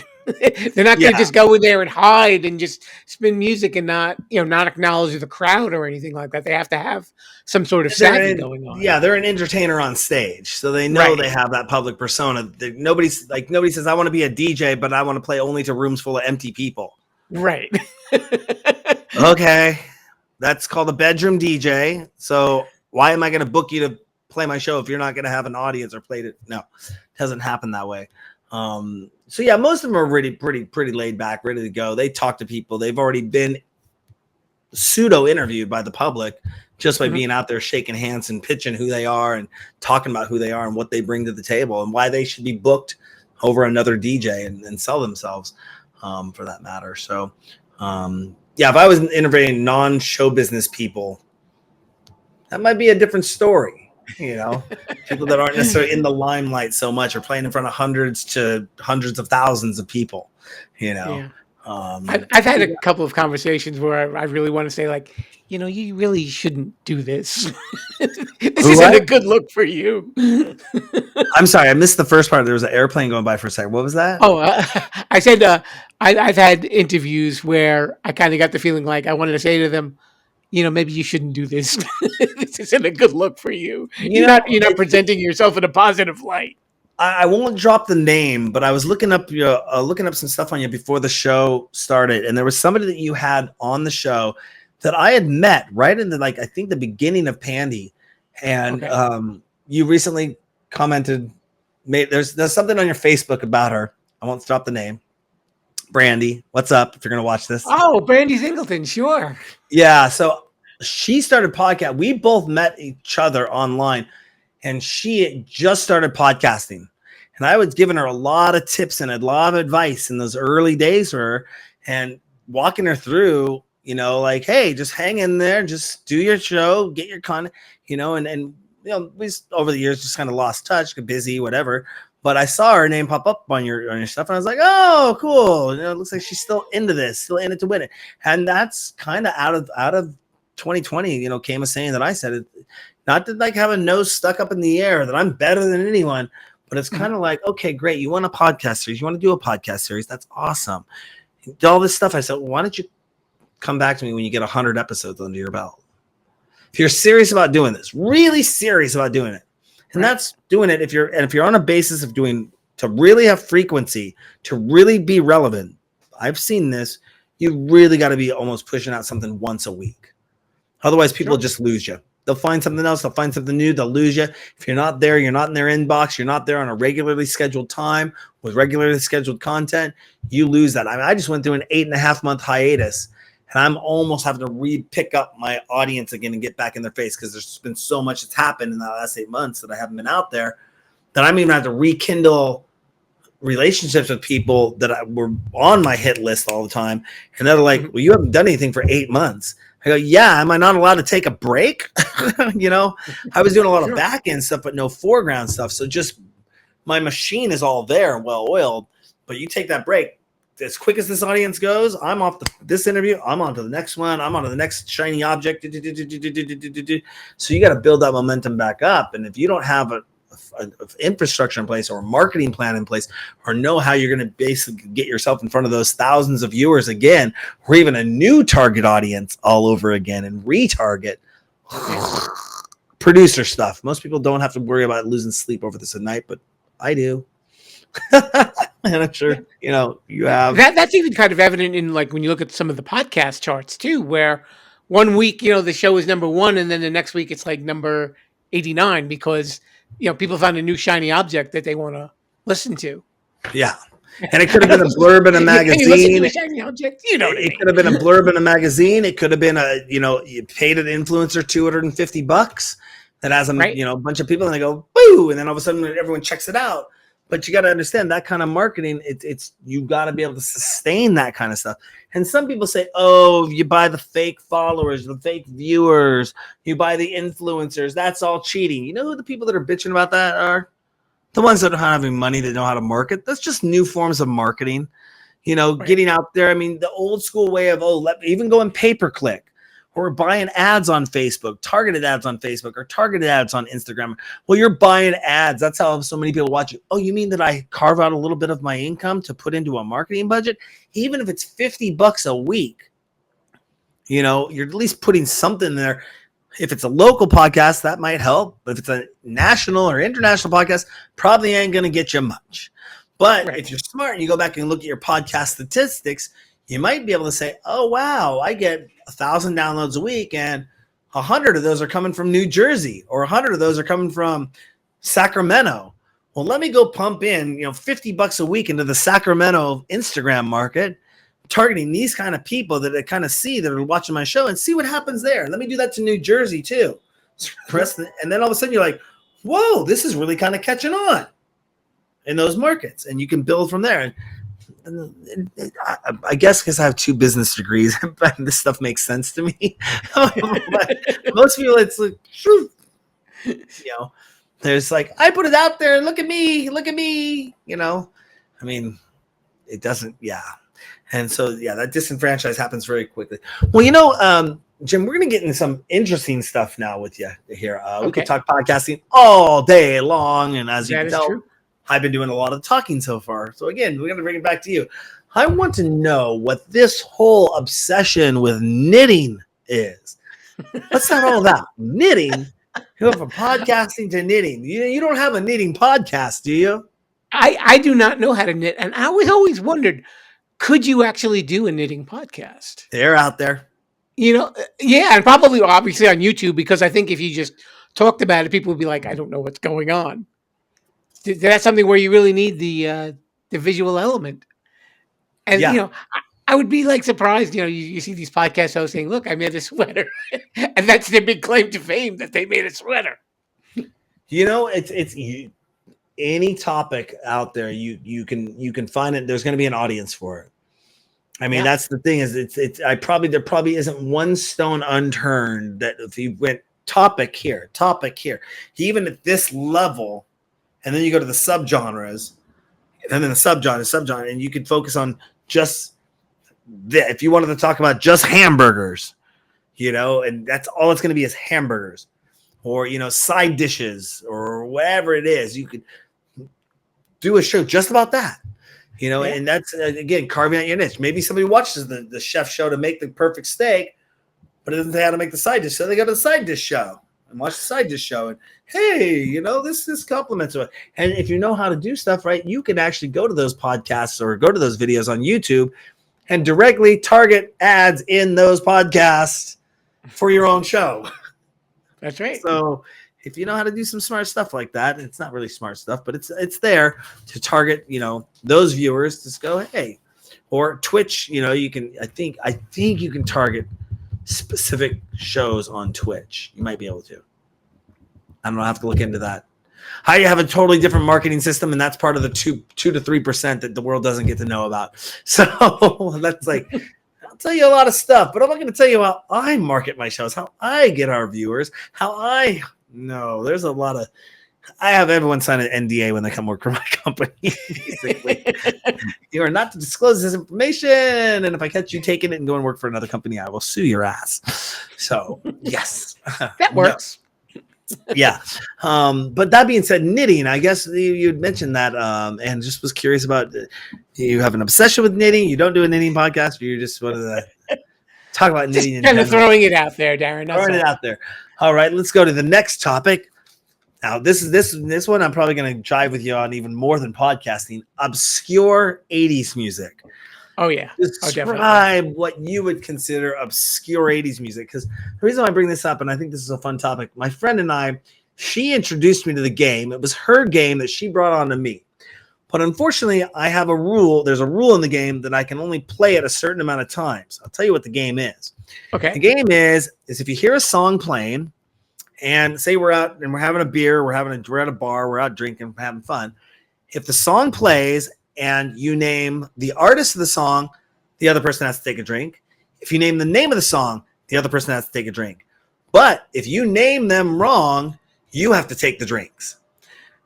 S2: They're not going to just go in there and hide and just spin music and not acknowledge the crowd or anything like that. They have to have some sort of savvy going on.
S1: Yeah, they're an entertainer on stage, so they know
S2: Right.
S1: they have that public persona. Nobody says I want to be a DJ, but I want to play only to rooms full of empty people.
S2: Right.
S1: Okay, that's called a bedroom DJ. So why am I going to book you to play my show if you're not going to have an audience or play it? No, it doesn't happen that way. So yeah, most of them are really pretty laid back, ready to go. They talk to people. They've already been pseudo interviewed by the public just by being out there shaking hands and pitching who they are and talking about who they are and what they bring to the table and why they should be booked over another DJ and sell themselves, for that matter. So yeah, if I was interviewing non-show business people, that might be a different story. People that aren't necessarily in the limelight so much are playing in front of hundreds to hundreds of thousands of people.
S2: Yeah. I've had a couple of conversations where I really want to say, like, you really shouldn't do this. This isn't a good look for you.
S1: I'm sorry, I missed the first part. There was an airplane going by for a second. What was that?
S2: Oh, I said I've had interviews where I kind of got the feeling like I wanted to say to them, maybe you shouldn't do this. This isn't a good look for you. You're not presenting yourself in a positive light.
S1: I won't drop the name, but I was looking up some stuff on you before the show started, and there was somebody that you had on the show that I had met right in the I think the beginning of Pandy, and you recently commented. There's something on your Facebook about her. I won't drop the name. Brandy, what's up? If you're gonna watch this,
S2: Brandy Singleton, sure.
S1: Yeah, so she started podcast. We both met each other online. And she had just started podcasting. And I was giving her a lot of tips and a lot of advice in those early days for her and walking her through, hey, just hang in there, just do your show, get your content, and we over the years just kind of lost touch, got busy, whatever. But I saw her name pop up on your stuff, and I was like, oh, cool. It looks like she's still into this, still in it to win it. And that's kind of out of 2020, came a saying that I said it. Not to have a nose stuck up in the air that I'm better than anyone, but it's kind of like, okay, great. You want a podcast series. You want to do a podcast series. That's awesome. All this stuff. I said, why don't you come back to me when you get 100 episodes under your belt? If you're serious about doing this, really serious about doing it. And that's doing it. If you're on a basis of doing to really have frequency, to really be relevant, I've seen this. You really got to be almost pushing out something once a week. Otherwise, people just lose you. They'll find something else. They'll find something new. They'll lose you. If you're not there, you're not in their inbox. You're not there on a regularly scheduled time with regularly scheduled content. You lose that. I just went through an 8.5-month hiatus, and I'm almost having to pick up my audience again and get back in their face because there's been so much that's happened in the last 8 months that I haven't been out there that I'm even have to rekindle relationships with people that were on my hit list all the time. And they're like, well, you haven't done anything for 8 months. I go, yeah, am I not allowed to take a break? I was doing a lot of back end stuff, but no foreground stuff. So just my machine is all there and well oiled, but you take that break. As quick as this audience goes, I'm off this interview. I'm on to the next one. I'm on to the next shiny object. So you got to build that momentum back up. And if you don't have a infrastructure in place or a marketing plan in place or know how you're going to basically get yourself in front of those thousands of viewers again, or even a new target audience all over again and retarget producer stuff. Most people don't have to worry about losing sleep over this at night, but I do. And I'm sure, you have
S2: that's even kind of evident in when you look at some of the podcast charts too, where one week, the show is number 1 and then the next week it's number 89 because people found a new shiny object that they want to listen to.
S1: Yeah. And it could have been a blurb in a magazine. It could have been a blurb in a magazine. It could have been you paid an influencer $250 that has a bunch of people and they go, boo. And then all of a sudden everyone checks it out. But you got to understand that kind of marketing, it's you got to be able to sustain that kind of stuff. And some people say, oh, you buy the fake followers, the fake viewers, you buy the influencers. That's all cheating. You know who the people that are bitching about that are? The ones that don't have any money, that know how to market. That's just new forms of marketing. Getting out there. I mean, the old school way of, even going pay-per-click. Or we're buying ads on Facebook, targeted ads on Facebook, or targeted ads on Instagram. Well, you're buying ads. That's how so many people watch it. Oh, you mean that I carve out a little bit of my income to put into a marketing budget? Even if it's $50 a week, you know, you're at least putting something there. If it's a local podcast, that might help. But if it's a national or international podcast, probably ain't going to get you much. But if you're smart and you go back and look at your podcast statistics, you might be able to say, oh, wow, I get 1,000 downloads a week and 100 of those are coming from New Jersey, or 100 of those are coming from Sacramento. Well, let me go pump in, you know, $50 a week into the Sacramento Instagram market, targeting these kind of people that I kind of see that are watching my show, and see what happens there. Let me do that to New Jersey too. And then all of a sudden you're like, whoa, this is really kind of catching on in those markets, and you can build from there. And I guess because I have 2 business degrees, this stuff makes sense to me. But most people, it's like, you know, there's like, I put it out there, look at me, you know. I mean, it doesn't, yeah. And so, yeah, that disenfranchise happens very quickly. Well, you know, Jim, we're going to get into some interesting stuff now with you here. We could talk podcasting all day long. And as you can tell, true. I've been doing a lot of talking so far. So again, we're going to bring it back to you. I want to know what this whole obsession with knitting is. What's that all about? Knitting? You go from podcasting to knitting. You don't have a knitting podcast, do you?
S2: I do not know how to knit. And I was always wondered, could you actually do a knitting podcast? They're
S1: out there.
S2: You know, yeah, and probably obviously on YouTube, because I think if you just talked about it, people would be like, I don't know what's going on. That's something where you really need the visual element. And, you know, I would be like surprised, you know, you see these podcast hosts saying, look, I made a sweater. And that's their big claim to fame, that they made a sweater.
S1: You know, it's any topic out there, you can find it. There's going to be an audience for it. I mean, that's the thing, is there probably isn't one stone unturned that if you went topic here, even at this level, and then you go to the subgenres, and then the subgenre, and you could focus on just that. If you wanted to talk about just hamburgers, you know, and that's all it's going to be is hamburgers, or, you know, side dishes, or whatever it is, you could do a show just about that, you know. And that's, again, carving out your niche. Maybe somebody watches the chef show to make the perfect steak, but it doesn't say how to make the side dish, so they go to the side dish show and watch the side dish show, and hey, you know, this complements it. And if you know how to do stuff right, you can actually go to those podcasts or go to those videos on YouTube and directly target ads in those podcasts for your own show.
S2: That's right.
S1: So if you know how to do some smart stuff like that, it's not really smart stuff, but it's there to target, you know, those viewers. Just go, hey, or Twitch, you know, you can, I think you can target specific shows on Twitch. You might be able to. I don't know. I have to look into that. I have a totally different marketing system, and that's part of the 2 to 3% that the world doesn't get to know about. So that's like, I'll tell you a lot of stuff, but I'm not going to tell you how I market my shows, how I get our viewers, there's a lot of, I have everyone sign an NDA when they come work for my company. Basically, you are not to disclose this information, and if I catch you taking it and go and work for another company, I will sue your ass. So yes,
S2: that works.
S1: Yeah. But that being said, knitting, I guess you'd mentioned that, and just was curious about, you have an obsession with knitting. You don't do a knitting podcast, but you're just one of the talk about knitting.
S2: Just kind of throwing it out there, Darren.
S1: Throwing it out there. All right, let's go to the next topic. Now, this one I'm probably going to jive with you on even more than podcasting. Obscure 80s music.
S2: Oh, yeah.
S1: Describe what you would consider obscure 80s music. Because the reason I bring this up, and I think this is a fun topic, my friend and I, she introduced me to the game. It was her game that she brought on to me. But unfortunately, I have a rule. There's a rule in the game that I can only play at a certain amount of times. I'll tell you what the game is.
S2: Okay.
S1: The game is if you hear a song playing, and say we're out and we're having a beer, we're at a bar, we're out drinking, we're having fun. If the song plays and you name the artist of the song, the other person has to take a drink. If you name the name of the song, the other person has to take a drink. But if you name them wrong, you have to take the drinks.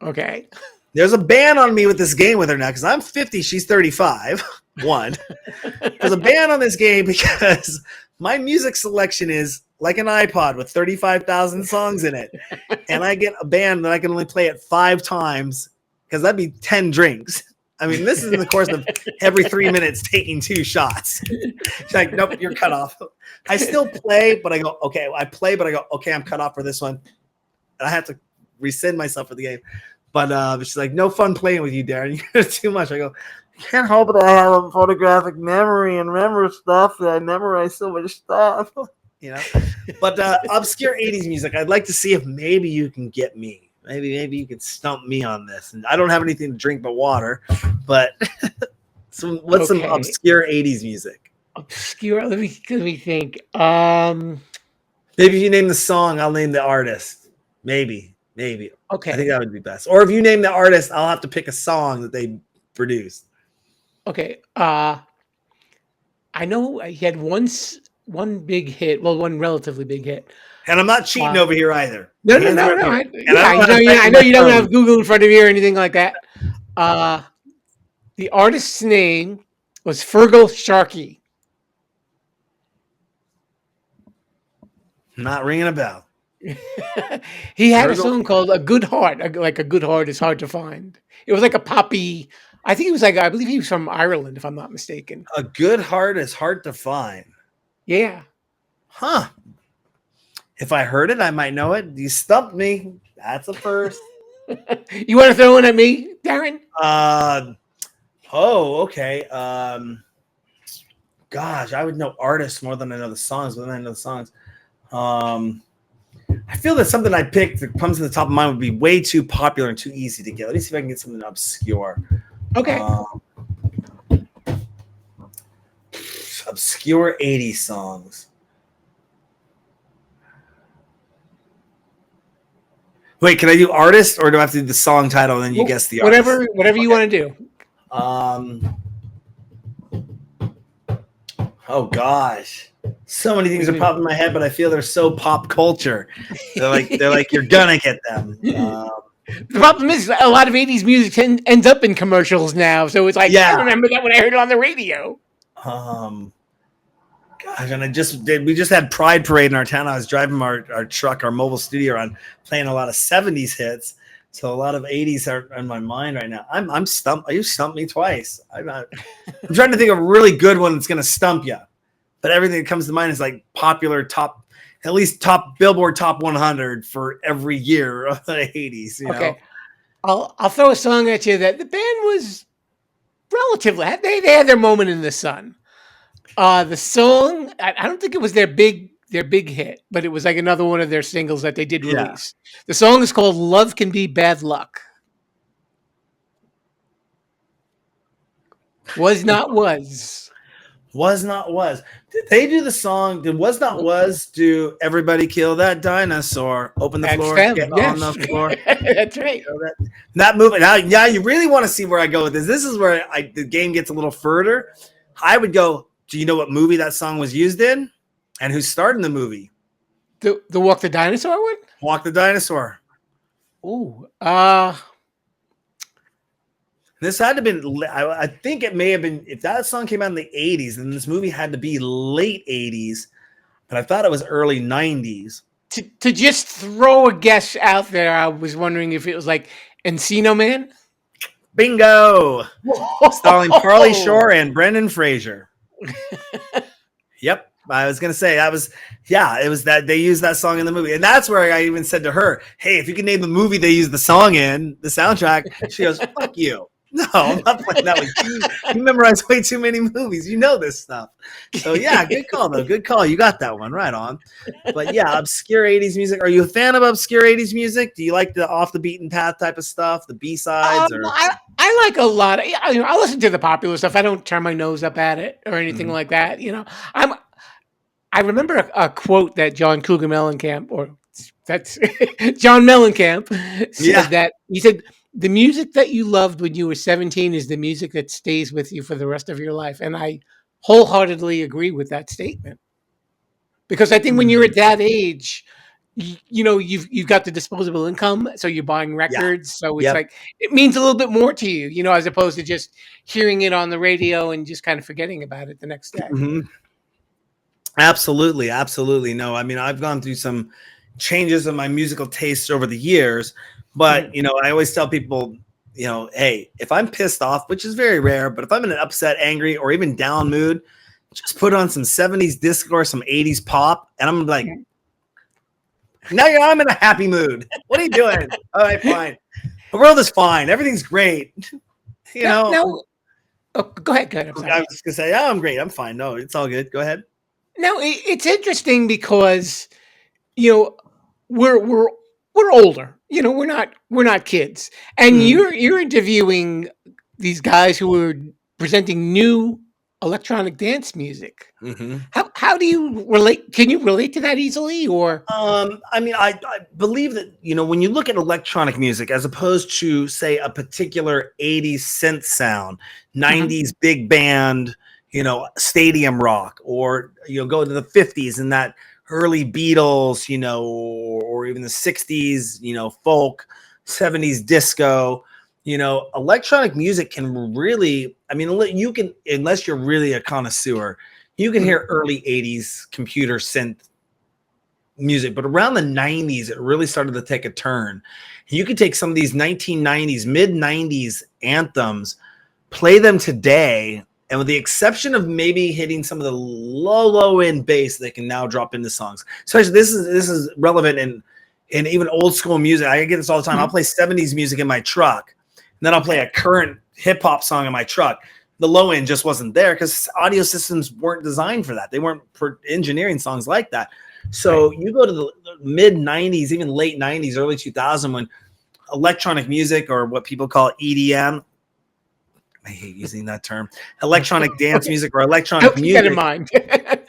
S2: Okay.
S1: There's a ban on me with this game with her now because I'm 50, she's 35. One, there's a ban on this game because my music selection is like an iPod with 35,000 songs in it. And I get a band that I can only play it 5 times because that'd be 10 drinks. I mean, this is in the course of every 3 minutes taking 2 shots. She's like, nope, you're cut off. I still play, but I go, okay. I play, but I go, okay, I'm cut off for this one. And I have to rescind myself for the game. But she's like, no fun playing with you, Darren. You're too much. I go, I can't help it. I have a photographic memory and remember stuff that I memorize so much stuff. You know, but obscure 80s music. I'd like to see if maybe you can get me. Maybe you can stump me on this. And I don't have anything to drink but water. But some obscure 80s music?
S2: Obscure. Let me think.
S1: Maybe if you name the song, I'll name the artist. Maybe.
S2: Okay.
S1: I think that would be best. Or if you name the artist, I'll have to pick a song that they produced.
S2: Okay. I know he had one big hit. Well, one relatively big hit.
S1: And I'm not cheating over here either.
S2: No. I know you don't have Google in front of you or anything like that. The artist's name was Fergal Sharkey.
S1: Not ringing a bell.
S2: He had a song called "A Good Heart." Like a good heart is hard to find. It was like a poppy. I think he was I believe he was from Ireland, if I'm not mistaken.
S1: A good heart is hard to find.
S2: Yeah.
S1: Huh. If I heard it, I might know it. You stumped me. That's a first.
S2: You want to throw one at me, Darren?
S1: Okay. Gosh, I would know artists more than I know the songs. I feel that something I picked that comes to the top of mind would be way too popular and too easy to get. Let me see if I can get something obscure.
S2: Okay.
S1: Obscure 80s songs. Wait, can I do artist or do I have to do the song title and then you guess the artist?
S2: Whatever you want to do.
S1: Oh gosh. So many things are popping in my head, but I feel they're so pop culture. They're like you're gonna get them.
S2: The problem is a lot of 80s music ends up in commercials now. So it's like, I remember that when I heard it on the radio.
S1: Gosh, and we just had Pride Parade in our town. I was driving our truck, our mobile studio around, playing a lot of 70s hits. So a lot of 80s are in my mind right now. I'm stumped. You stumped me twice. I'm trying to think of a really good one that's gonna stump you. But everything that comes to mind is like popular top Billboard Top 100 for every year of the 80s. You know?
S2: I'll throw a song at you that the band was relatively. They had their moment in the sun. The song, I don't think it was their big hit, but it was like another one of their singles that they did release. The song is called "Love Can Be Bad Luck." Was not was.
S1: Was not was. Did they do the song? Did was not was do "Everybody Kill That Dinosaur"? Open the floor, get on the floor.
S2: That's right.
S1: That movie. Now, you really want to see where I go with this. This is where the game gets a little further. I would go. Do you know what movie that song was used in, and who starred in the movie?
S2: The Walk the Dinosaur one.
S1: Walk the Dinosaur.
S2: Ooh.
S1: This had to have been, I think it may have been, if that song came out in the 80s, then this movie had to be late 80s, but I thought it was early 90s.
S2: To just throw a guess out there, I was wondering if it was like Encino Man?
S1: Bingo! Starring Pauly Shore and Brendan Fraser. Yep. I was going to say it was that they used that song in the movie. And that's where I even said to her, hey, if you can name the movie they used the song in, the soundtrack, she goes, fuck you. No, I'm not playing that with you. You memorize way too many movies. You know this stuff. So, yeah, good call, though. Good call. You got that one right on. But, yeah, obscure 80s music. Are you a fan of obscure 80s music? Do you like the off the beaten path type of stuff, the B-sides?
S2: I like a lot. I listen to the popular stuff. I don't turn my nose up at it or anything like that. I remember a quote that John Cougar Mellencamp, or that's John Mellencamp, said that he said, the music that you loved when you were 17 is the music that stays with you for the rest of your life. And I wholeheartedly agree with that statement. Because I think when you're at that age, you've got the disposable income, so you're buying
S1: Yeah.
S2: records, so it's
S1: Yep.
S2: like it means a little bit more to you, as opposed to just hearing it on the radio and just kind of forgetting about it the next day.
S1: Mhm. Absolutely, absolutely. No, I mean, I've gone through some changes in my musical tastes over the years, but
S2: Mhm.
S1: I always tell people, hey, if I'm pissed off, which is very rare, but if I'm in an upset, angry, or even down mood, just put on some 70s disco or some 80s pop, and I'm like,
S2: Mhm.
S1: now I'm in a happy mood. What are you doing? All right, fine. The world is fine. Everything's great. You
S2: Now,
S1: know,
S2: now, oh, go ahead. Go ahead. I'm
S1: I
S2: sorry.
S1: was just gonna say, oh, I'm great. I'm fine. No, it's all good. Go ahead.
S2: Now, it's interesting because you know we're we're we're older. We're not kids, and
S1: Mhm.
S2: you're interviewing these guys who are presenting new electronic dance music.
S1: Mhm.
S2: How do you relate? Can you relate to that easily, or?
S1: I mean, I believe that, when you look at electronic music as opposed to, say, a particular 80s synth sound,
S2: Mhm.
S1: 90s big band, stadium rock, or, go to the 50s and that early Beatles, or even the 60s, folk, 70s disco, electronic music can really, I mean, you can, unless you're really a connoisseur, you can
S2: Mhm.
S1: hear early 80s computer synth music, but around the 90s, it really started to take a turn. You could take some of these 1990s, mid 90s anthems, play them today, and with the exception of maybe hitting some of the low end bass, they can now drop into songs. Especially this is relevant in even old school music. I get this all the time. I'll
S2: Mhm.
S1: play 70s music in my truck, and then I'll play a current hip hop song in my truck. The low end just wasn't there because audio systems weren't designed for that. They weren't for engineering songs like that.
S2: Right.
S1: So you go to the mid 90s, even late 90s, early 2000, when electronic music, or what people call EDM, I hate using that term, electronic dance music or
S2: I'll
S1: electronic
S2: keep that in
S1: music,
S2: mind.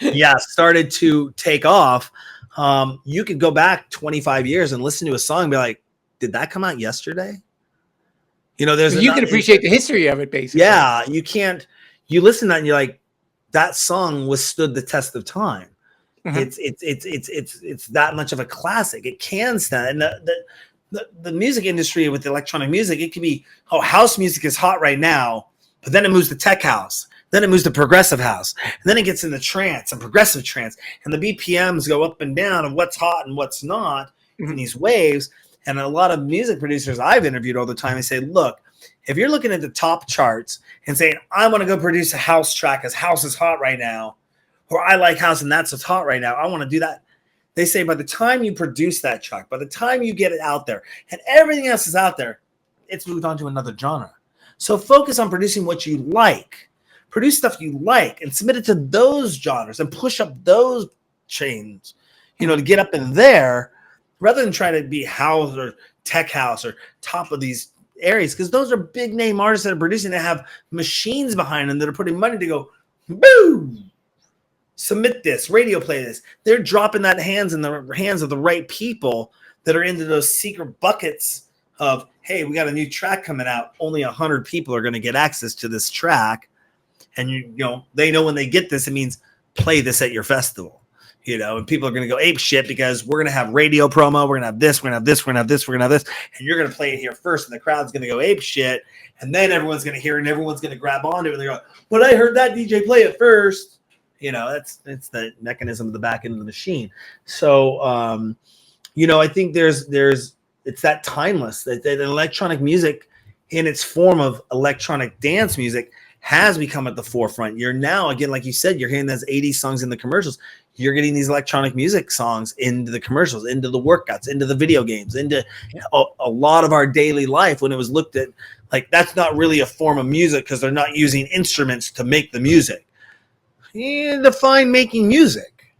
S1: yeah, started to take off. You could go back 25 years and listen to a song and be like, did that come out yesterday? There's
S2: You can
S1: another,
S2: appreciate the history of it, basically.
S1: yeah, you can't, you listen to that and you're like, that song withstood the test of time.
S2: Mhm.
S1: It's that much of a classic. It can stand. And the music industry with electronic music, it can be, oh, house music is hot right now, but then it moves to tech house, then it moves to progressive house, and then it gets into trance and progressive trance, and the BPMs go up and down of what's hot and what's not in
S2: Mhm.
S1: these waves. And a lot of music producers I've interviewed all the time, they say, look, if you're looking at the top charts and saying, I want to go produce a house track because house is hot right now, or I like house and that's what's hot right now, I want to do that. They say by the time you produce that track, by the time you get it out there and everything else is out there, it's moved on to another genre. So focus on producing what you like. Produce stuff you like and submit it to those genres and push up those chains, to
S2: Mhm.
S1: get up in there rather than try to be house or tech house or top of these areas, because those are big name artists that are producing that have machines behind them that are putting money to go, boom, submit this, radio play this. They're dropping that hands in the hands of the right people that are into those secret buckets of, hey, we got a new track coming out. Only 100 people are going to get access to this track. And, they know when they get this, it means play this at your festival. And people are going to go ape shit because we're going to have radio promo. We're going to have this, we're going to have this, we're going to have this, we're going to have this. And you're going to play it here first. And the crowd's going to go ape shit. And then everyone's going to hear it and everyone's going to grab onto it. And they're going, well, I heard that DJ play it first. It's the mechanism of the back end of the machine. So, I think there's it's that timeless that electronic music in its form of electronic dance music has become at the forefront. You're now, again, like you said, you're hearing those 80s songs in the commercials. You're getting these electronic music songs into the commercials, into the workouts, into the video games, into a lot of our daily life, when it was looked at like that's not really a form of music because they're not using instruments to make the music. You define making music.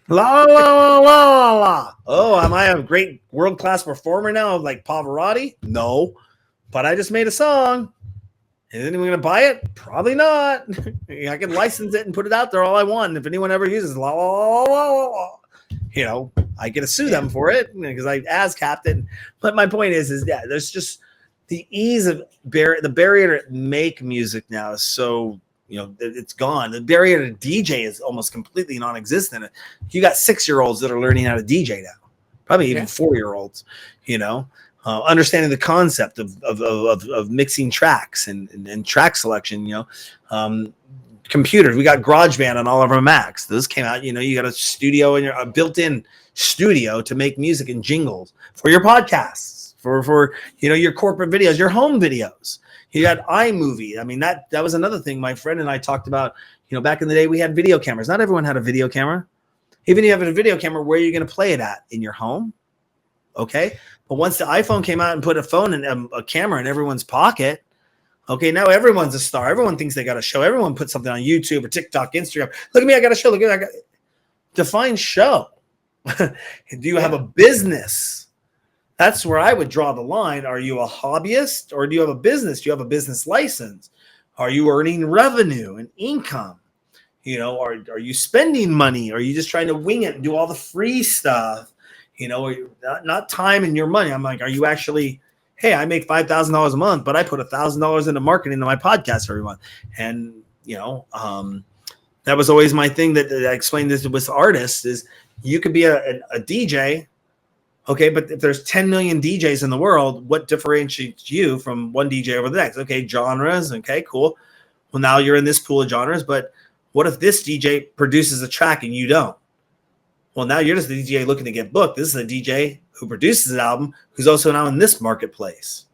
S1: La la la la la. Oh, am I a great world class performer now, like Pavarotti? No, but I just made a song. Is anyone going to buy it? Probably not. I can license it and put it out there all I want. And if anyone ever uses la la la la la, I get to sue
S2: Yeah.
S1: them for it because I ASCAP'd it. But my point is yeah, there's just the ease of the barrier to make music now is so, it's gone. The barrier to DJ is almost completely non-existent. You got 6-year-olds that are learning how to DJ now. probably even 4-year-olds, understanding the concept of mixing tracks and track selection, computers. We got GarageBand on all of our Macs. Those came out, you got a studio and a built-in studio to make music and jingles for your podcasts, for your corporate videos, your home videos. You got iMovie. I mean, that was another thing my friend and I talked about. Back in the day, we had video cameras. Not everyone had a video camera. Even if you have a video camera, where are you going to play it at? In your home? Okay. But once the iPhone came out and put a phone and a camera in everyone's pocket, okay, now everyone's a star. Everyone thinks they got a show. Everyone puts something on YouTube or TikTok, Instagram. Look at me, I got a show. Look at me, define show. Do you have a business? That's where I would draw the line. Are you a hobbyist or do you have a business? Do you have a business license? Are you earning revenue and income? Are you spending money? Are you just trying to wing it and do all the free stuff? Not time and your money. I'm like, are you actually, hey, I make $5,000 a month, but I put $1,000 into marketing into my podcast every month. And, that was always my thing that I explained this with artists is you could be a DJ. Okay. But if there's 10 million DJs in the world, what differentiates you from one DJ over the next? Okay. Genres. Okay, cool. Well, now you're in this pool of genres, but what if this DJ produces a track and you don't? Well, now you're just the DJ looking to get booked. This is a DJ who produces an album who's also now in this marketplace.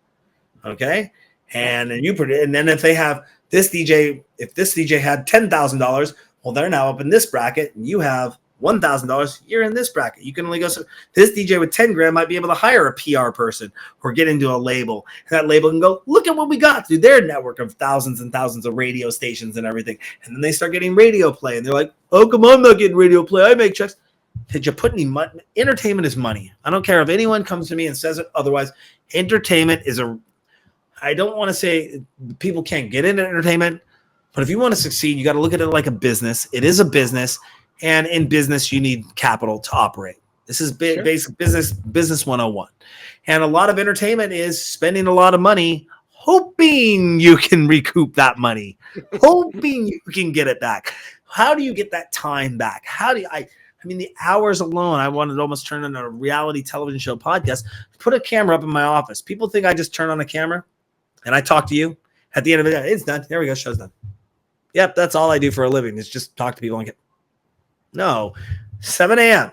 S1: Okay. And then if they have this DJ, if this DJ had $10,000, well, they're now up in this bracket and you have $1,000, you're in this bracket. You can only go so this DJ with 10 grand might be able to hire a PR person or get into a label. And that label can go, look at what we got through their network of thousands and thousands of radio stations and everything. And then they start getting radio play and they're like, oh, come on, I'm not getting radio play. I make checks. Did you put any money? Entertainment is money. I don't care if anyone comes to me and says it otherwise. Entertainment is I don't want to say people can't get into entertainment, but if you want to succeed, you got to look at it like a business. It is a business. And in business, you need capital to operate. This is basic business 101. And a lot of entertainment is spending a lot of money, hoping you can recoup that money, hoping you can get it back. How do you get that time back? The hours alone, I wanted to almost turn into a reality television show podcast. Put a camera up in my office. People think I just turn on a camera and I talk to you. At the end of it, it's done. There we go. Show's done. Yep, that's all I do for a living is just talk to people and get. No, 7 a.m.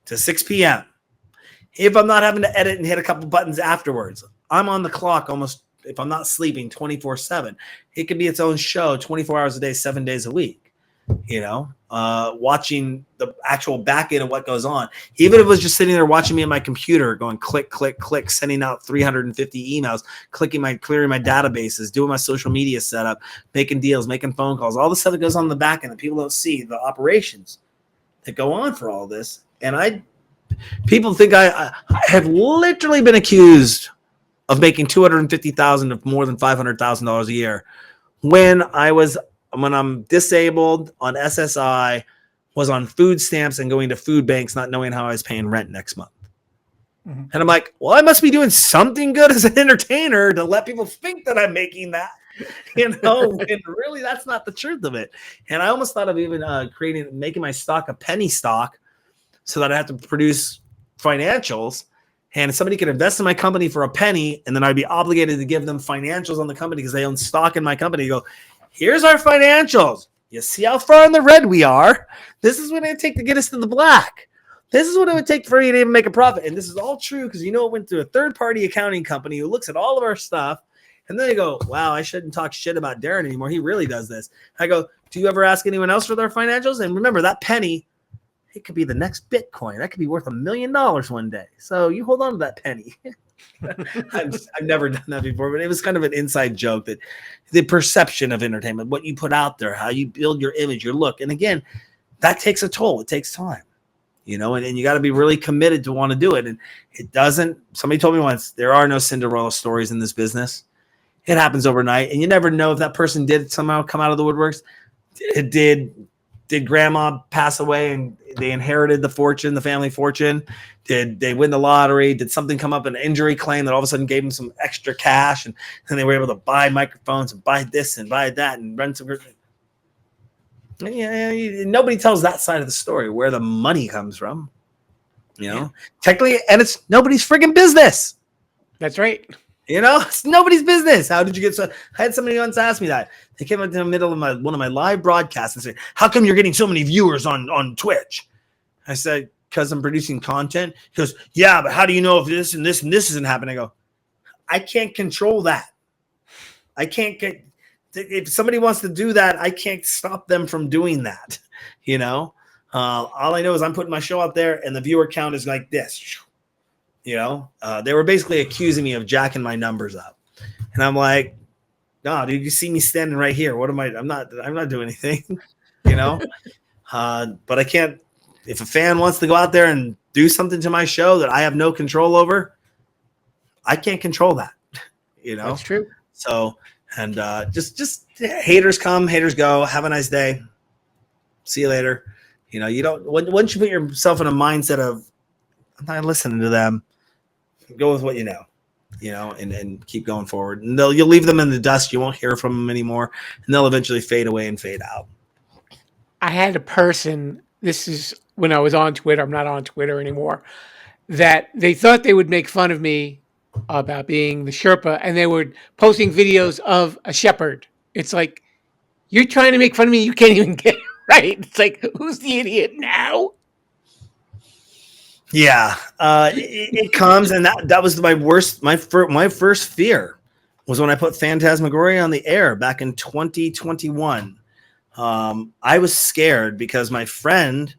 S1: to 6 p.m. If I'm not having to edit and hit a couple buttons afterwards, I'm on the clock almost, if I'm not sleeping 24/7. It could be its own show 24 hours a day, 7 days a week. Watching the actual back end of what goes on. Even if it was just sitting there watching me on my computer going click, click, click, sending out 350 emails, clearing my databases, doing my social media setup, making deals, making phone calls, all the stuff that goes on in the back end that people don't see, the operations that go on for all this. And people think I have literally been accused of making $250,000 of more than $500,000 a year when I'm disabled on SSI, was on food stamps and going to food banks, not knowing how I was paying rent next month. Mm-hmm. And I'm like, well, I must be doing something good as an entertainer to let people think that I'm making that, and really that's not the truth of it. And I almost thought of even making my stock a penny stock so that I have to produce financials and somebody could invest in my company for a penny and then I'd be obligated to give them financials on the company because they own stock in my company. You go, here's our financials. You see how far in the red we are? This is what it would take to get us to the black. This is what it would take for you to even make a profit. And this is all true because it went through a third-party accounting company who looks at all of our stuff. And then they go, wow, I shouldn't talk shit about Darren anymore. He really does this. I go, do you ever ask anyone else for their financials? And remember, that penny, it could be the next Bitcoin. That could be worth $1 million one day. So you hold on to that penny. I've never done that before, but it was kind of an inside joke that the perception of entertainment, what you put out there, how you build your image, your look. And again, that takes a toll. It takes time, and you got to be really committed to want to do it. And it doesn't, somebody told me once, there are no Cinderella stories in this business. It happens overnight. And you never know if that person did somehow come out of the woodworks. Did grandma pass away and they inherited the family fortune? Did they win the lottery? Did something come up, an injury claim that all of a sudden gave them some extra cash and then they were able to buy microphones and buy this and buy that and run some. Nobody tells that side of the story, where the money comes from. You know, technically, and it's nobody's friggin' business.
S2: That's right.
S1: You know, it's nobody's business. How did you get so? I had somebody once ask me that. They came up in the middle of one of my live broadcasts and said, "How come you're getting so many viewers on Twitch?" I said, "Because I'm producing content." He goes, "Yeah, but how do you know if this and this and this isn't happening?" I go, "I can't control that. I can't get if somebody wants to do that. I can't stop them from doing that. You know, all I know is I'm putting my show out there, and the viewer count is like this." You know, they were basically accusing me of jacking my numbers up, and I'm like, "No, dude, you see me standing right here. What am I? I'm not doing anything." You know, but I can't. If a fan wants to go out there and do something to my show that I have no control over, I can't control that. You know,
S2: that's true.
S1: So, and just haters come, haters go. Have a nice day. See you later. You know, you don't. Once you put yourself in a mindset of I'm not listening to them. Go with what you know, and keep going forward. And you'll leave them in the dust. You won't hear from them anymore, and they'll eventually fade away and fade out.
S2: I had a person, this is when I was on Twitter, I'm not on Twitter anymore, that they thought they would make fun of me about being the Sherpa, and they were posting videos of a shepherd. It's like, you're trying to make fun of me, you can't even get it right. It's like, who's the idiot now?
S1: Yeah, it comes, and that was my first fear was when I put Phantasmagoria on the air back in 2021. I was scared because my friend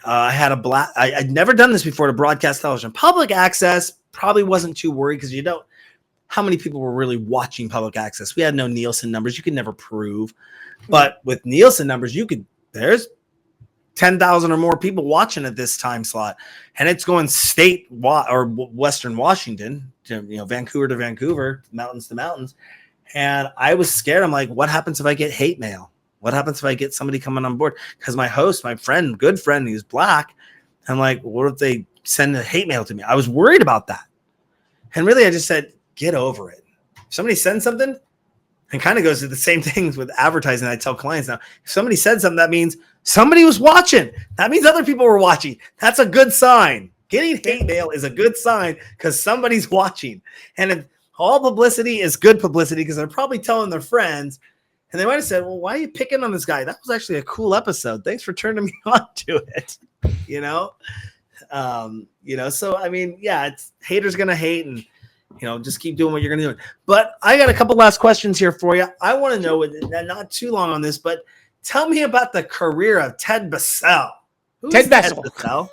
S1: had I'd never done this before to broadcast television. Public access probably wasn't too worried because you don't how many people were really watching public access. We had no Nielsen numbers. You could never prove, but with Nielsen numbers, there's 10,000 or more people watching at this time slot, and it's going state or Western Washington to Vancouver to Vancouver, mountains to mountains. And I was scared. I'm like, what happens if I get hate mail? What happens if I get somebody coming on board? Because my host, my friend, good friend, he's black. I'm like, what if they send a hate mail to me? I was worried about that. And really, I just said, get over it. If somebody sends something, and kind of goes to the same things with advertising. I tell clients now, if somebody said something, that means somebody was watching. That means other people were watching. That's a good sign. Getting hate mail is a good sign because somebody's watching. And if all publicity is good publicity because they're probably telling their friends, and they might have said, well, why are you picking on this guy? That was actually a cool episode. Thanks for turning me on to it. So I mean, yeah, it's haters gonna hate, and just keep doing what you're going to do. But I got a couple last questions here for you. I want to know, not too long on this, but tell me about the career of Ted Bassell.
S2: Ted Bassell.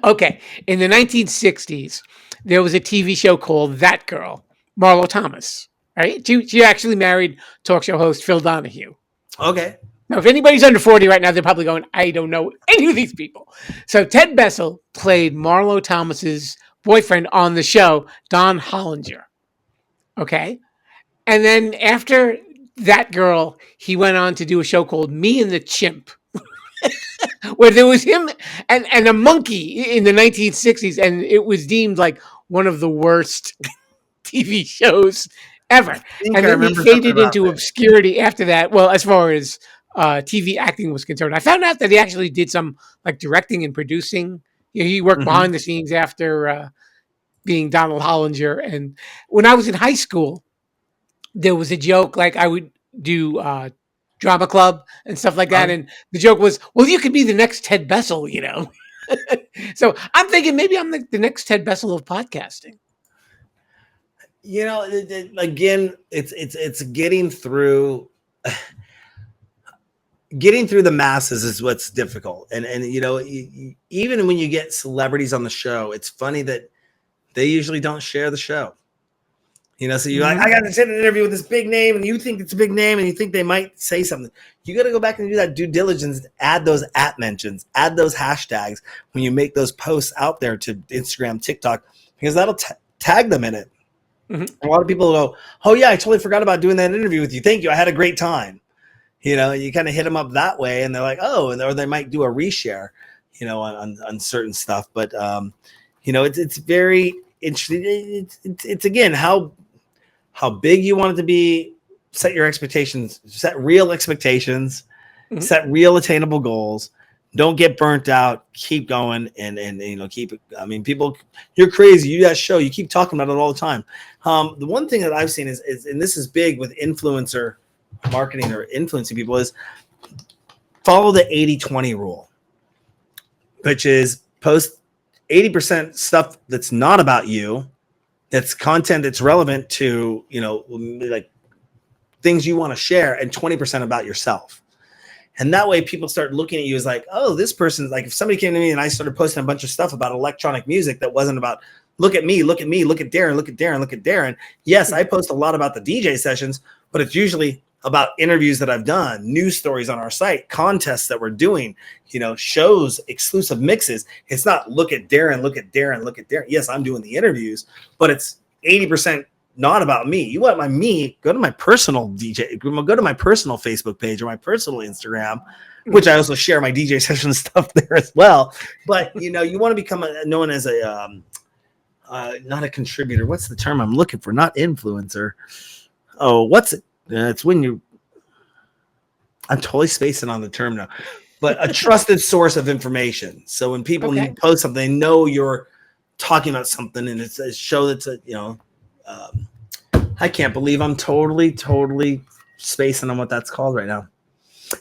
S2: Okay. In the 1960s, there was a TV show called That Girl, Marlo Thomas, right? She actually married talk show host Phil Donahue.
S1: Okay.
S2: Now, if anybody's under 40 right now, they're probably going, I don't know any of these people. So Ted Bassell played Marlo Thomas's boyfriend on the show, Don Hollinger. Okay. And then after That Girl, he went on to do a show called Me and the Chimp, where there was him and a monkey in the 1960s. And it was deemed like one of the worst TV shows ever. And then he faded into obscurity after that. Well, as far as TV acting was concerned, I found out that he actually did some like directing and producing. He worked behind the scenes after being Donald Hollinger. And when I was in high school, there was a joke, like I would do drama club and stuff like that. And the joke was, well, you could be the next Ted Bassell, So I'm thinking maybe I'm the next Ted Bassell of podcasting.
S1: Again, it's getting through. Getting through the masses is what's difficult. And even when you get celebrities on the show, it's funny that they usually don't share the show. So you're like, I got to sit in an interview with this big name, and you think it's a big name, and you think they might say something. You got to go back and do that due diligence, add those @ mentions, add those hashtags when you make those posts out there to Instagram, TikTok, because that'll tag them in it. A lot of people go, oh yeah, I totally forgot about doing that interview with you. Thank you. I had a great time. You kind of hit them up that way, and they're like, oh, or they might do a reshare, on certain stuff. But, it's very interesting. It's again, how big you want it to be, set your expectations, set real expectations, set real attainable goals. Don't get burnt out. Keep going and keep it. I mean, people, you're crazy. You that show. You keep talking about it all the time. The one thing that I've seen is and this is big with influencer marketing or influencing people, is follow the 80-20 rule, which is post 80% stuff that's not about you, that's content that's relevant to, like things you want to share, and 20% about yourself. And that way people start looking at you as like, oh, this person's like, if somebody came to me and I started posting a bunch of stuff about electronic music that wasn't about, look at me, look at me, look at Darren, look at Darren, look at Darren. Yes, I post a lot about the DJ sessions, but it's usually about interviews that I've done, news stories on our site, contests that we're doing, shows, exclusive mixes. It's not look at Darren, look at Darren, look at Darren. Yes, I'm doing the interviews, but it's 80% not about me. You want me, go to my personal DJ, go to my personal Facebook page or my personal Instagram, which I also share my DJ session stuff there as well. But, you want to become known as a, not a contributor. What's the term I'm looking for? Not influencer. Oh, what's it? It's when I'm totally spacing on the term now, but a trusted source of information. So when people post something, they know you're talking about something, and it's a show that's I can't believe I'm totally spacing on what that's called right now.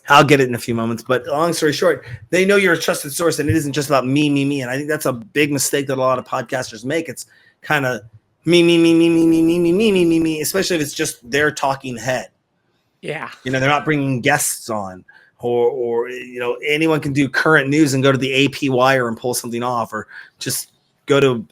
S1: I'll get it in a few moments, but long story short, they know you're a trusted source, and it isn't just about me. And I think that's a big mistake that a lot of podcasters make. It's kind of me, especially if it's just their talking head.
S2: Yeah.
S1: They're not bringing guests on, or anyone can do current news and go to the AP wire and pull something off, or just go to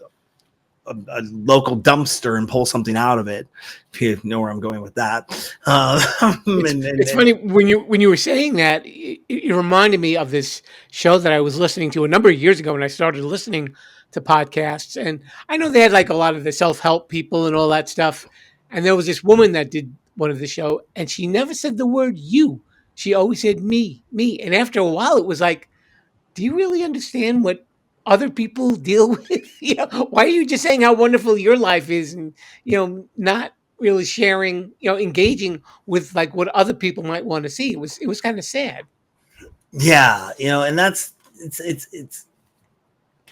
S1: a local dumpster and pull something out of it. If you know where I'm going with that.
S2: It's funny when you were saying that, it reminded me of this show that I was listening to a number of years ago when I started listening to podcasts. And I know they had like a lot of the self-help people and all that stuff. And there was this woman that did one of the show, and she never said the word you. She always said me. And after a while, it was like, do you really understand what other people deal with? Why are you just saying how wonderful your life is, and not really sharing, engaging with like what other people might want to see? It was kind of sad.
S1: Yeah, and that's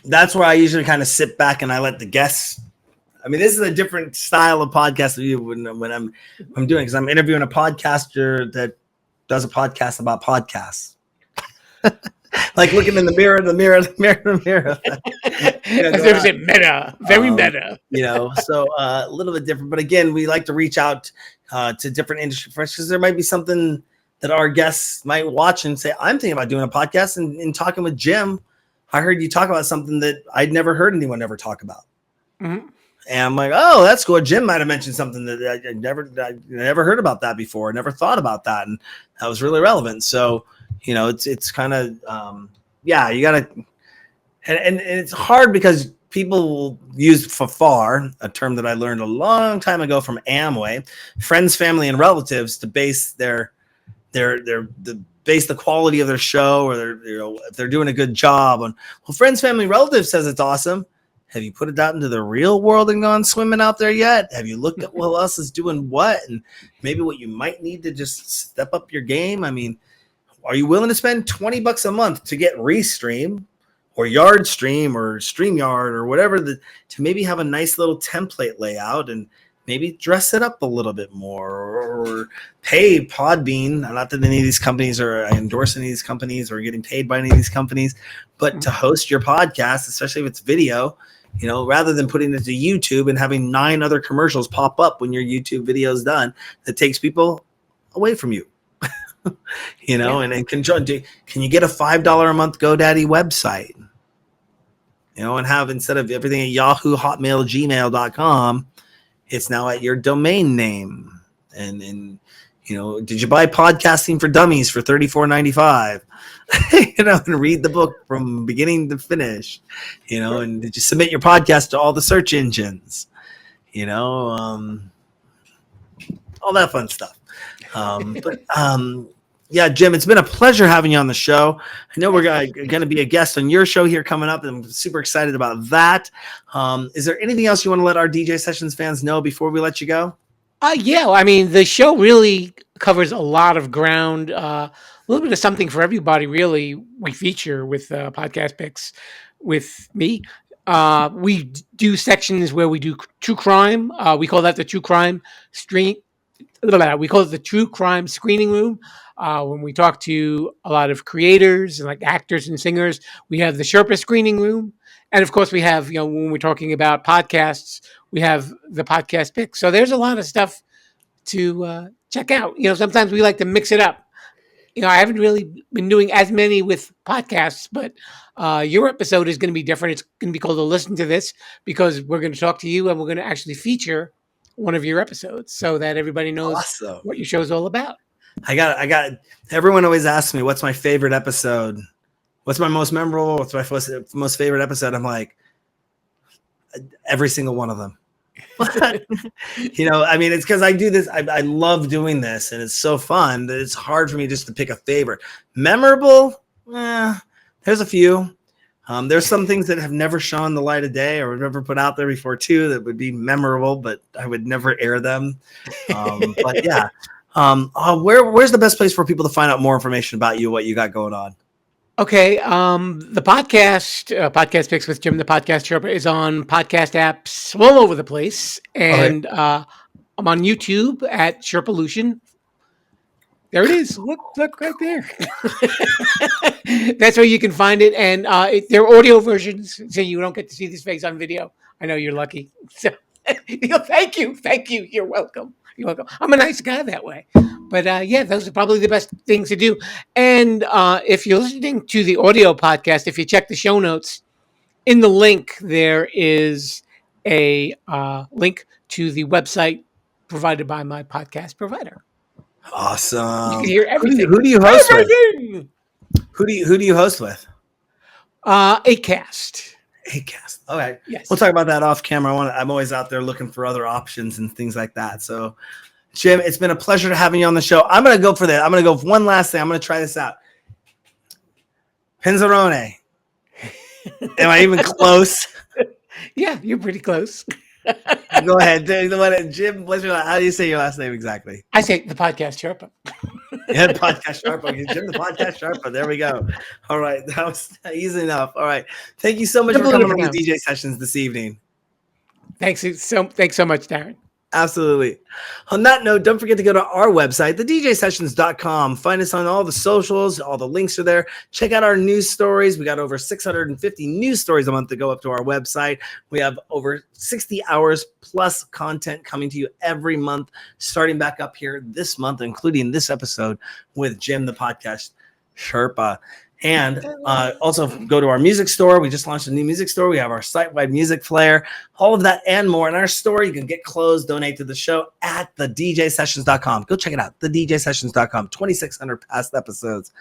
S1: that's where I usually kind of sit back and I let the guests. I mean, this is a different style of podcast when I'm doing, because I'm interviewing a podcaster that does a podcast about podcasts. Like looking in the mirror.
S2: As if it's meta, very meta.
S1: So a little bit different. But again, we like to reach out to different industry professionals, because there might be something that our guests might watch and say, I'm thinking about doing a podcast. And talking with Jim, I heard you talk about something that I'd never heard anyone ever talk about. Mm-hmm. And I'm like, oh, that's cool. Jim might have mentioned something that I never heard about that before. Never thought about that. And that was really relevant. So, it's kind of, you got to, and it's hard because people will use FAR, a term that I learned a long time ago from Amway, friends, family, and relatives, to base base the quality of their show, or if they're doing a good job on. Well, friends, family, relatives says it's awesome. Have you put it out into the real world and gone swimming out there yet? Have you looked at what else is doing what, and maybe what you might need to just step up your game? I mean, are you willing to spend $20 a month to get Restream or Yardstream or StreamYard or whatever, to maybe have a nice little template layout and maybe dress it up a little bit more, or pay Podbean? Not that any of these companies are endorsing these companies or getting paid by any of these companies, but to host your podcast, especially if it's video, rather than putting it to YouTube and having 9 other commercials pop up when your YouTube video is done, that takes people away from you. And can you get a $5 a month GoDaddy website, and have, instead of everything at Yahoo, Hotmail, Gmail.com, it's now at your domain name. And did you buy Podcasting for Dummies for $34.95? And read the book from beginning to finish, and did you submit your podcast to all the search engines, all that fun stuff. Yeah, Jim, it's been a pleasure having you on the show. I know we're going to be a guest on your show here coming up, and I'm super excited about that. Is there anything else you want to let our DJ Sessions fans know before we let you go?
S2: Yeah, I mean, the show really covers a lot of ground, a little bit of something for everybody, really. We feature with podcast picks with me. Do sections where we do true crime. We call that the true crime stream. We call it the true crime screening room. When we talk to a lot of creators and like actors and singers, we have the Sherpa screening room. And of course, we have, when we're talking about podcasts, we have the podcast pick. So there's a lot of stuff to check out. Sometimes we like to mix it up. I haven't really been doing as many with podcasts, but your episode is going to be different. It's going to be called a Listen to This because we're going to talk to you and we're going to actually feature one of your episodes so that everybody knows
S1: Awesome.
S2: what your show is all about.
S1: I got everyone always asks me what's my favorite episode, what's my most memorable, what's my most favorite episode. I'm like, every single one of them. I mean, it's because I do this. I love doing this, and it's so fun that it's hard for me just to pick a favorite. Memorable, there's a few. There's some things that have never shown the light of day or never put out there before too that would be memorable, but I would never air them. But yeah, where's the best place for people to find out more information about you, what you got going on?
S2: Okay, the podcast picks with Jim, the podcast Sherpa, is on podcast apps all over the place, and I'm on YouTube at Sherpalution. There it is. Look right there. That's where you can find it, and they're audio versions, so you don't get to see this face on video. I know you're lucky. So, thank you. You're welcome. I'm a nice guy that way. But yeah, those are probably the best things to do. And if you're listening to the audio podcast, if you check the show notes, in the link there is a link to the website provided by my podcast provider.
S1: Awesome.
S2: You can hear everything.
S1: Who do you host with? Who do you host with?
S2: Acast.
S1: Acast. Okay.
S2: Yes.
S1: We'll talk about that off camera. I'm always out there looking for other options and things like that. So, Jim, it's been a pleasure having you on the show. I'm going to go for that. I'm going to go for one last thing. I'm going to try this out. Pinzerone. Am I even close?
S2: Yeah, you're pretty close.
S1: Go ahead. Jim, how do you say your last name exactly?
S2: I say the podcast Sherpa.
S1: Yeah, the podcast Sherpa. Jim, the podcast Sherpa. There we go. All right. That was easy enough. All right. Thank you so much for coming on the DJ sessions this evening.
S2: Thanks so much, Darren.
S1: Absolutely. On that note, don't forget to go to our website, thedjsessions.com. Find us on all the socials. All the links are there. Check out our news stories. We got over 650 news stories a month to go up to our website. We have over 60 hours plus content coming to you every month, starting back up here this month, including this episode with Jim, the podcast Sherpa. And also go to our music store. We just launched a new music store. We have our site-wide music player, all of that and more in our store. You can get clothes, donate to the show at thedjsessions.com. Go check it out, thedjsessions.com. 2,600 past episodes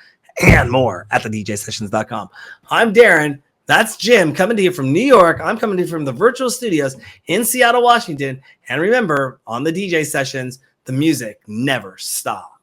S1: and more at thedjsessions.com. I'm Darren. That's Jim coming to you from New York. I'm coming to you from the virtual studios in Seattle, Washington. And remember, on the DJ Sessions, the music never stops.